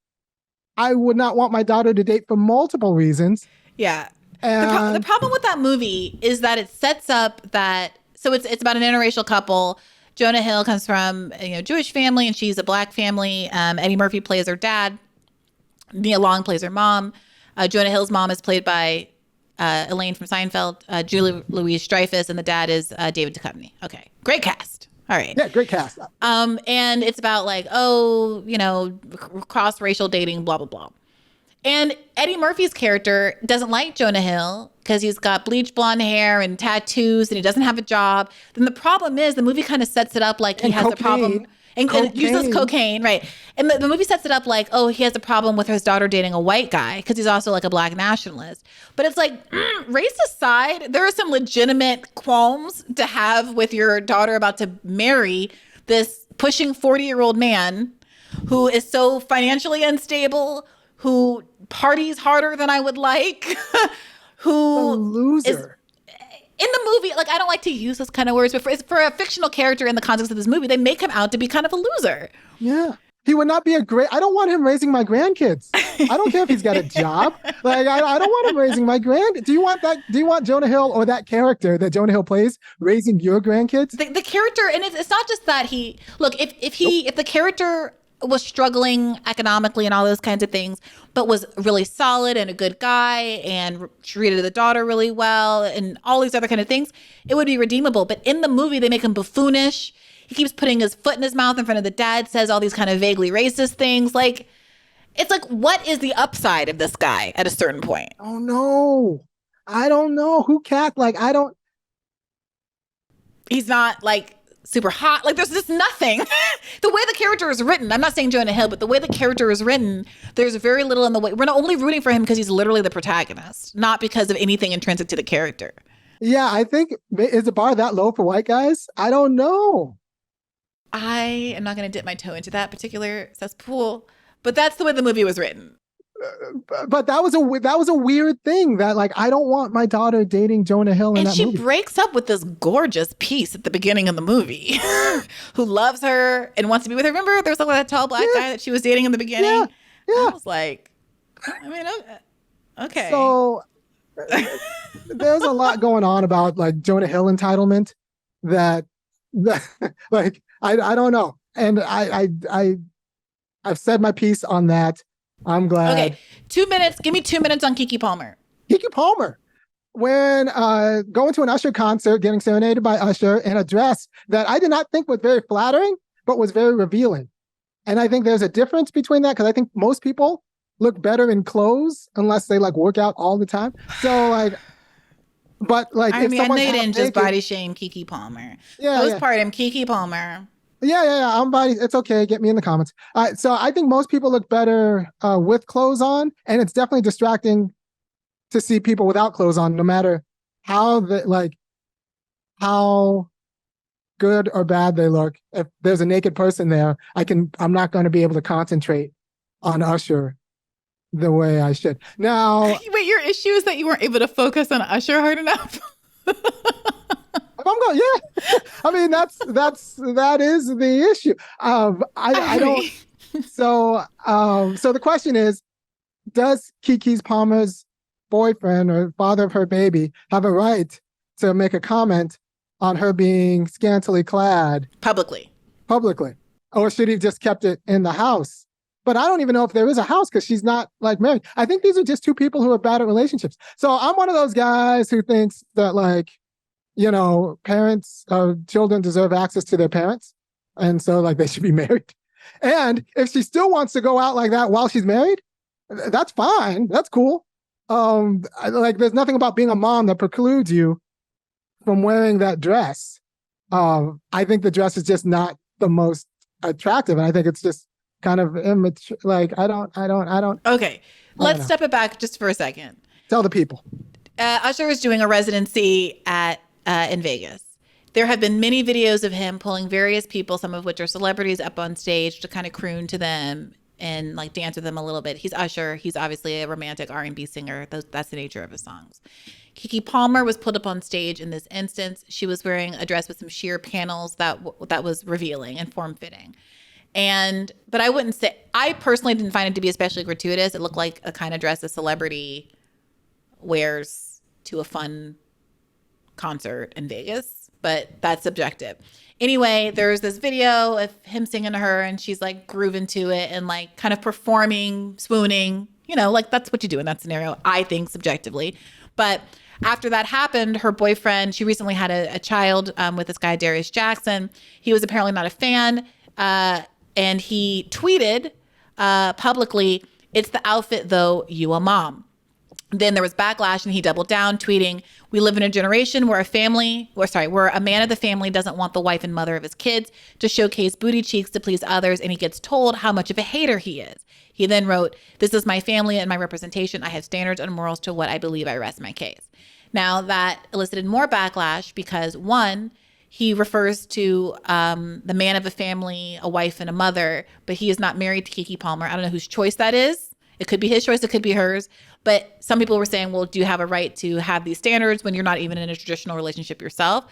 I would not want my daughter to date for multiple reasons. Yeah. And the problem with that movie is that it sets up that, so it's about an interracial couple. Jonah Hill comes from a Jewish family and she's a black family. Eddie Murphy plays her dad. Nia Long plays her mom. Jonah Hill's mom is played by Elaine from Seinfeld, Julie Louis-Dreyfus, and the dad is David Duchovny. Okay, great cast. All right. Yeah, great cast. And it's about like, cross-racial dating, blah, blah, blah. And Eddie Murphy's character doesn't like Jonah Hill because he's got bleached blonde hair and tattoos and he doesn't have a job. Then the problem is the movie kind of sets it up like he has a problem. And uses cocaine, right? And the movie sets it up like, oh, he has a problem with his daughter dating a white guy because he's also like a black nationalist. But it's like, race aside, there are some legitimate qualms to have with your daughter about to marry this pushing 40-year-old man who is so financially unstable, who parties harder than I would like, who a loser. In the movie, like, I don't like to use those kind of words, but for a fictional character in the context of this movie, they make him out to be kind of a loser. Yeah. He would not be I don't want him raising my grandkids. I don't care if he's got a job. Like, I don't want him raising my Do you want Jonah Hill or that character that Jonah Hill plays raising your grandkids? The character, and it's not just that if the character was struggling economically and all those kinds of things, but was really solid and a good guy and treated the daughter really well and all these other kind of things, it would be redeemable. But in the movie, they make him buffoonish. He keeps putting his foot in his mouth in front of the dad, says all these kind of vaguely racist things. Like, it's like, what is the upside of this guy at a certain point? Oh, no. I don't know. He's not like super hot. Like, there's just nothing. The way the character is written, I'm not saying Jonah Hill, but the way the character is written, there's very little in the way. We're not only rooting for him because he's literally the protagonist, not because of anything intrinsic to the character. Yeah, I think, is the bar that low for white guys? I don't know. I am not going to dip my toe into that particular cesspool, but that's the way the movie was written. But that was a weird thing that, like, I don't want my daughter dating Jonah Hill in that movie. And she breaks up with this gorgeous piece at the beginning of the movie who loves her and wants to be with her. Remember, there was like that tall black guy that she was dating in the beginning? Yeah. I was like, okay. So there's a lot going on about like Jonah Hill entitlement that like, I don't know. And I've said my piece on that. I'm glad. Okay, 2 minutes. Give me 2 minutes on Keke Palmer. Keke Palmer, when going to an Usher concert, getting serenaded by Usher in a dress that I did not think was very flattering, but was very revealing. And I think there's a difference between that because I think most people look better in clothes unless they like work out all the time. So like, but like, I know you didn't just body shame Keke Palmer. Yeah, postpartum Keke Palmer. Yeah. I'm body. It's okay. Get me in the comments. So I think most people look better with clothes on, and it's definitely distracting to see people without clothes on, no matter how good or bad they look. If there's a naked person there, I'm not going to be able to concentrate on Usher the way I should. Now, wait, your issue is that you weren't able to focus on Usher hard enough? I'm going, yeah. I mean, that is the issue. I don't. So the question is, does Keke Palmer's boyfriend or father of her baby have a right to make a comment on her being scantily clad publicly, or should he have just kept it in the house? But I don't even know if there is a house because she's not like married. I think these are just two people who are bad at relationships. So I'm one of those guys who thinks that like, parents or children deserve access to their parents. And so like they should be married. And if she still wants to go out like that while she's married, that's fine. That's cool. There's nothing about being a mom that precludes you from wearing that dress. I think the dress is just not the most attractive, and I think it's just kind of immature. Like I don't. Okay, let's step it back just for a second. Tell the people. Usher is doing a residency at in Vegas. There have been many videos of him pulling various people, some of which are celebrities, up on stage to kind of croon to them and like dance with them a little bit. He's Usher. He's obviously a romantic R&B singer. That's the nature of his songs. Keke Palmer was put up on stage in this instance. She was wearing a dress with some sheer panels that was revealing and form-fitting. But I wouldn't say, I personally didn't find it to be especially gratuitous. It looked like a kind of dress a celebrity wears to a fun concert in Vegas, but that's subjective. Anyway, there's this video of him singing to her and she's like grooving to it and like kind of performing, swooning, like that's what you do in that scenario, I think subjectively. But after that happened, her boyfriend, she recently had a child with this guy, Darius Jackson. He was apparently not a fan. And he tweeted publicly, "It's the outfit though, you a mom." Then there was backlash and he doubled down, tweeting, "We live in a generation where where a man of the family doesn't want the wife and mother of his kids to showcase booty cheeks to please others, and he gets told how much of a hater he is." He then wrote, "This is my family and my representation. I have standards and morals to what I believe. I rest my case." Now that elicited more backlash because one, he refers to the man of a family, a wife and a mother, but he is not married to Keke Palmer. I don't know whose choice that is. It could be his choice. It could be hers. But some people were saying, well, do you have a right to have these standards when you're not even in a traditional relationship yourself?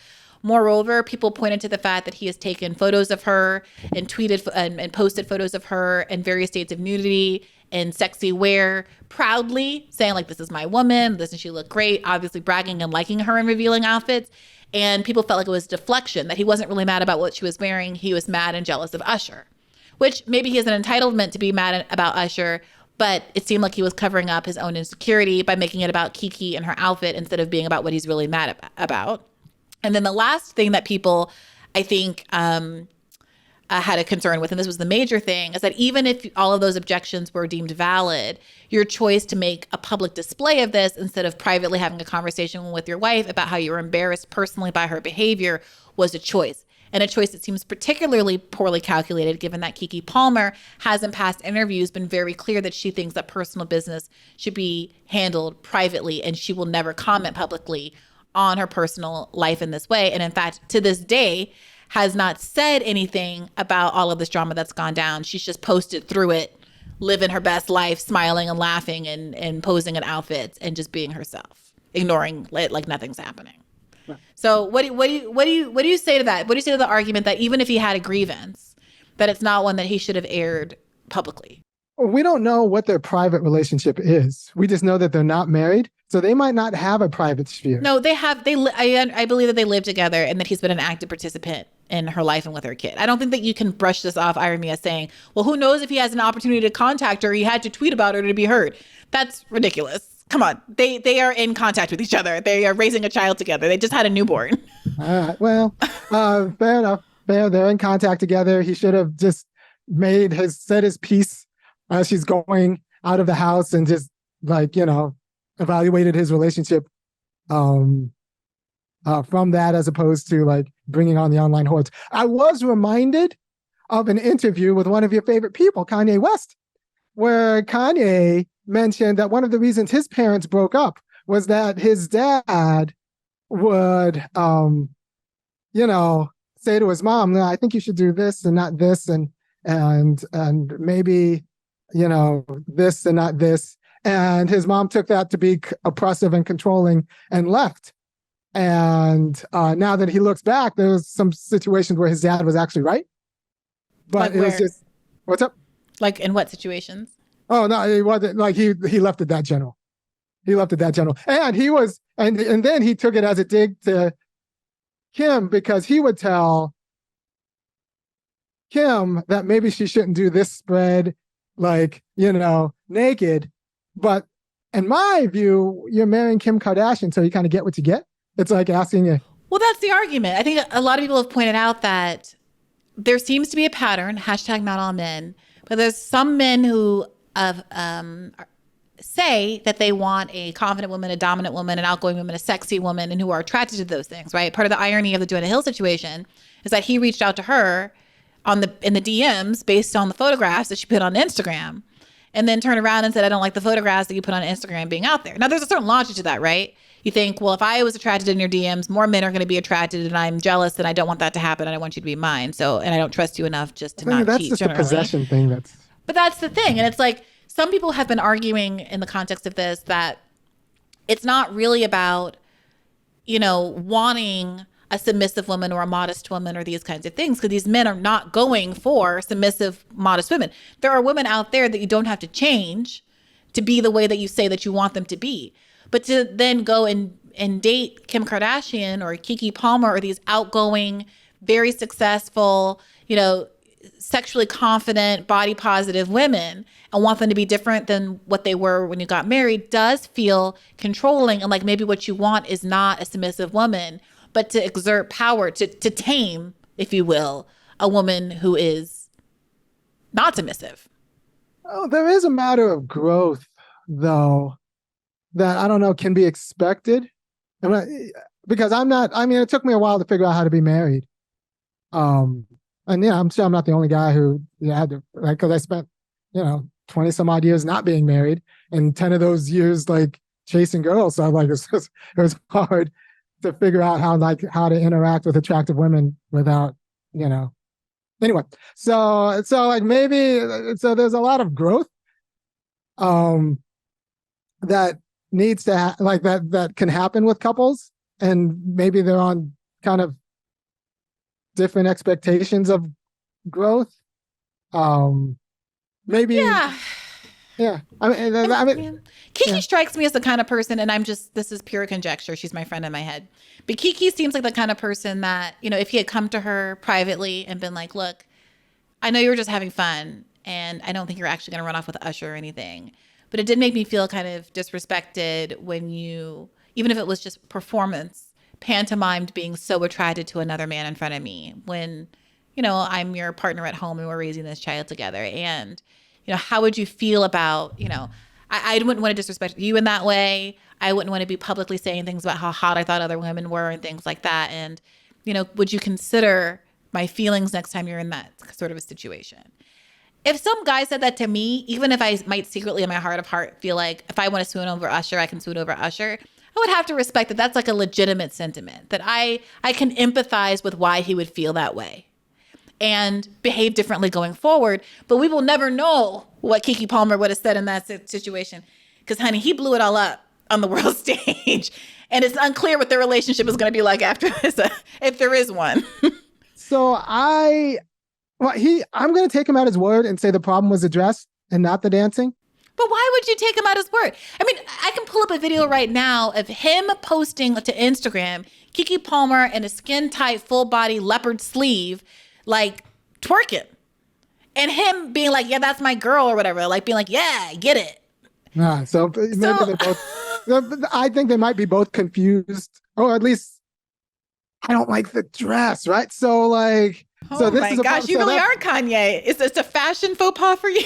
Moreover, people pointed to the fact that he has taken photos of her and tweeted and posted photos of her in various states of nudity and sexy wear, proudly saying like, "This is my woman. Doesn't she look great?" Obviously bragging and liking her in revealing outfits. And people felt like it was deflection, that he wasn't really mad about what she was wearing. He was mad and jealous of Usher, which maybe he has an entitlement to be mad about Usher, but it seemed like he was covering up his own insecurity by making it about Keke and her outfit instead of being about what he's really mad about. And then the last thing that people, I think, had a concern with, and this was the major thing, is that even if all of those objections were deemed valid, your choice to make a public display of this instead of privately having a conversation with your wife about how you were embarrassed personally by her behavior was a choice. And a choice that seems particularly poorly calculated, given that Keke Palmer has in past interviews been very clear that she thinks that personal business should be handled privately and she will never comment publicly on her personal life in this way. And in fact, to this day, has not said anything about all of this drama that's gone down. She's just posted through it, living her best life, smiling and laughing and posing in outfits and just being herself, ignoring like nothing's happening. So what do you say to that? What do you say to the argument that even if he had a grievance, that it's not one that he should have aired publicly? We don't know what their private relationship is. We just know that they're not married, so they might not have a private sphere. No, they have. I believe that they live together and that he's been an active participant in her life and with her kid. I don't think that you can brush this off, Irami, as saying, well, who knows if he has an opportunity to contact her, he had to tweet about her to be heard. That's ridiculous. Come on. They are in contact with each other. They are raising a child together. They just had a newborn. All right. Well, fair enough. They're in contact together. He should have just said his piece as she's going out of the house and just evaluated his relationship from that, as opposed to like bringing on the online hordes. I was reminded of an interview with one of your favorite people, Kanye West, where Kanye mentioned that one of the reasons his parents broke up was that his dad would, say to his mom, "No, I think you should do this and not this, and maybe, this and not this." And his mom took that to be oppressive and controlling and left. And now that he looks back, there was some situations where his dad was actually right. But it was just, what's up? Like in what situations? Oh, no, it wasn't like he left it that general. He left it that general. And he was, and then he took it as a dig to Kim, because he would tell Kim that maybe she shouldn't do this spread, naked. But in my view, you're marrying Kim Kardashian, so you kind of get what you get. It's like asking you. Well, that's the argument. I think a lot of people have pointed out that there seems to be a pattern, #not all men, but there's some men who say that they want a confident woman, a dominant woman, an outgoing woman, a sexy woman, and who are attracted to those things, right? Part of the irony of the Jonah Hill situation is that he reached out to her in the DMs based on the photographs that she put on Instagram, and then turned around and said, I don't like the photographs that you put on Instagram being out there. Now, there's a certain logic to that, right? You think, well, if I was attracted in your DMs, more men are going to be attracted, and I'm jealous, and I don't want that to happen, and I want you to be mine. So, and I don't trust you enough just to not that's cheat. just generally. a possession thing. But that's the thing. And it's like, some people have been arguing in the context of this that it's not really about, wanting a submissive woman or a modest woman or these kinds of things, because these men are not going for submissive, modest women. There are women out there that you don't have to change to be the way that you say that you want them to be. But to then go and date Kim Kardashian or Keke Palmer or these outgoing, very successful, sexually confident, body positive women and want them to be different than what they were when you got married does feel controlling. And like maybe what you want is not a submissive woman, but to exert power, to tame, if you will, a woman who is not submissive. Oh, there is a matter of growth, though, that I don't know can be expected. Because it took me a while to figure out how to be married. And yeah, I'm sure I'm not the only guy who had to, because I spent, 20 some odd years not being married, and 10 of those years chasing girls. So it was hard to figure out how to interact with attractive women without, Anyway, so there's a lot of growth that needs to that can happen with couples, and maybe they're on kind of different expectations of growth. Maybe. Yeah. Keke strikes me as the kind of person, and this is pure conjecture. She's my friend in my head. But Keke seems like the kind of person that, if he had come to her privately and been like, look, I know you were just having fun, and I don't think you're actually going to run off with Usher or anything. But it did make me feel kind of disrespected when you, even if it was just performance, pantomimed being so attracted to another man in front of me when, I'm your partner at home and we're raising this child together. And, how would you feel about, I wouldn't want to disrespect you in that way. I wouldn't want to be publicly saying things about how hot I thought other women were and things like that. And, would you consider my feelings next time you're in that sort of a situation? If some guy said that to me, even if I might secretly in my heart of heart feel like if I want to swoon over Usher, I can swoon over Usher, I would have to respect that that's like a legitimate sentiment, that I can empathize with why he would feel that way and behave differently going forward. But we will never know what Keke Palmer would have said in that situation, because, honey, he blew it all up on the world stage. And it's unclear what their relationship is going to be like after this, if there is one. So I'm going to take him at his word and say the problem was the dress and not the dancing. But why would you take him at his word? I mean, I can pull up a video right now of him posting to Instagram, Keke Palmer in a skin-tight, full-body leopard sleeve, twerking. And him being like, yeah, that's my girl or whatever. Being like, yeah, get it. So maybe they both, I think they might be both confused, or at least I don't like the dress, right? So oh my gosh, you really are Kanye. Is this a fashion faux pas for you?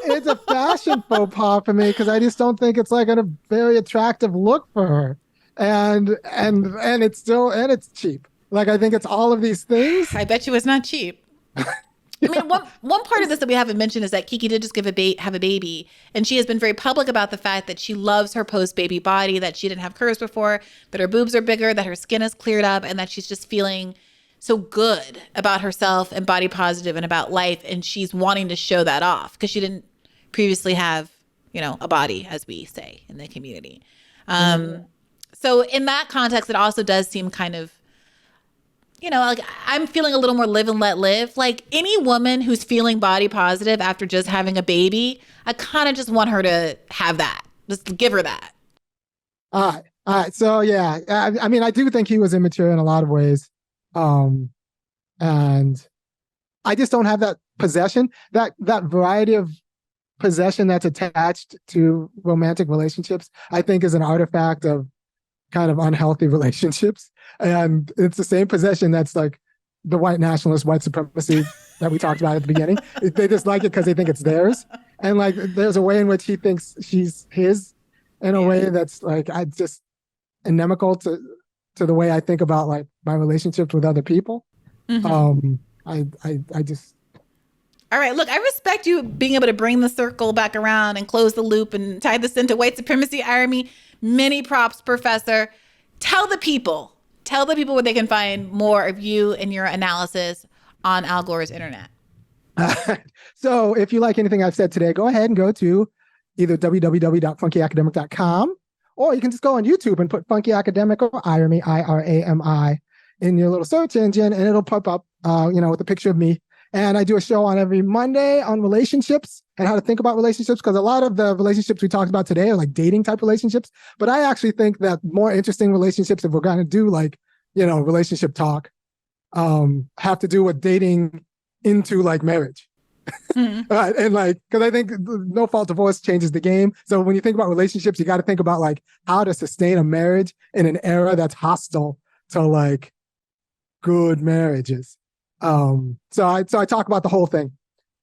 It's a fashion faux pas for me, because I just don't think it's a very attractive look for her, and it's cheap. I think it's all of these things. I bet you it's not cheap. I mean, one part of this that we haven't mentioned is that Keke did just have a baby, and she has been very public about the fact that she loves her post-baby body, that she didn't have curves before, that her boobs are bigger, that her skin is cleared up, and that she's just feeling so good about herself and body positive and about life, and she's wanting to show that off because she didn't previously have, a body, as we say in the community. So in that context, it also does seem kind of, I'm feeling a little more live and let live. Any woman who's feeling body positive after just having a baby, I kind of just want her to have that. Just give her that. All right. So yeah, I do think he was immature in a lot of ways. And I just don't have that possession, that variety of possession that's attached to romantic relationships, I think is an artifact of kind of unhealthy relationships. And it's the same possession that's the white nationalist, white supremacy that we talked about at the beginning. They just like it because they think it's theirs. And like, there's a way in which he thinks she's his in a way that's like, I just inimical to the way I think about like my relationships with other people. I just. All right, look, I respect you being able to bring the circle back around and close the loop and tie this into white supremacy, Irami. Many props, Professor. Tell the people where they can find more of you and your analysis on Al Gore's internet. So if you like anything I've said today, go ahead and go to either www.funkyacademic.com, or you can just go on YouTube and put Funky Academic or Irami, Irami, in your little search engine, and it'll pop up, with a picture of me. And I do a show on every Monday on relationships and how to think about relationships, because a lot of the relationships we talked about today are like dating type relationships. But I actually think that more interesting relationships, if we're going to do like, relationship talk, have to do with dating into like marriage. And like, because I think no fault divorce changes the game. So when you think about relationships, you got to think about like how to sustain a marriage in an era that's hostile to like good marriages. So I talk about the whole thing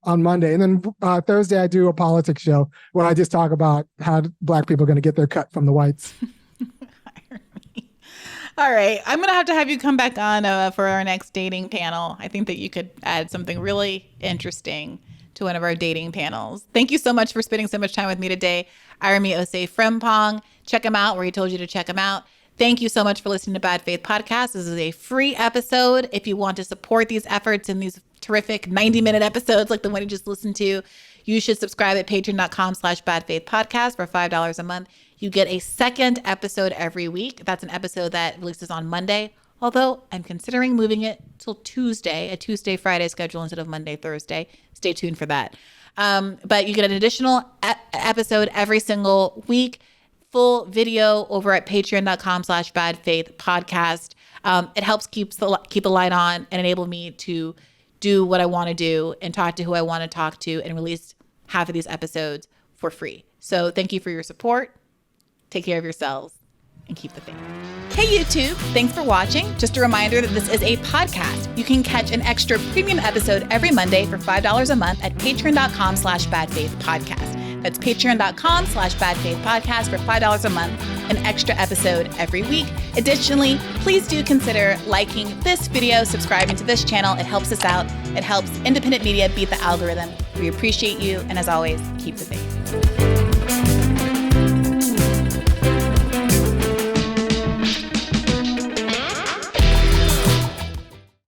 on Monday, and then Thursday I do a politics show where I just talk about how Black people are going to get their cut from the whites. All right, I'm going to have you come back on for our next dating panel. I think that you could add something really interesting to one of our dating panels. Thank you so much for spending so much time with me today, Irami Osei-Frimpong. Check him out where he told you to check him out. Thank you so much for listening to Bad Faith Podcast. This is a free episode. If you want to support these efforts and these terrific 90-minute episodes like the one you just listened to, you should subscribe at patreon.com/badfaithpodcast for $5 a month. You get a second episode every week. That's an episode that releases on Monday, although I'm considering moving it till Tuesday, a Tuesday-Friday schedule instead of Monday-Thursday. Stay tuned for that. But you get an additional episode every single week. Full video over at patreon.com/badfaithpodcast. It helps keep the light on and enable me to do what I want to do and talk to who I want to talk to and release half of these episodes for free. So thank you for your support. Take care of yourselves and keep the faith. Hey YouTube, thanks for watching. Just a reminder that this is a podcast. You can catch an extra premium episode every Monday for $5 a month at patreon.com/badfaithpodcast. That's patreon.com/badfaithpodcast for $5 a month, an extra episode every week. Additionally, please do consider liking this video, subscribing to this channel. It helps us out. It helps independent media beat the algorithm. We appreciate you. And as always, keep the faith.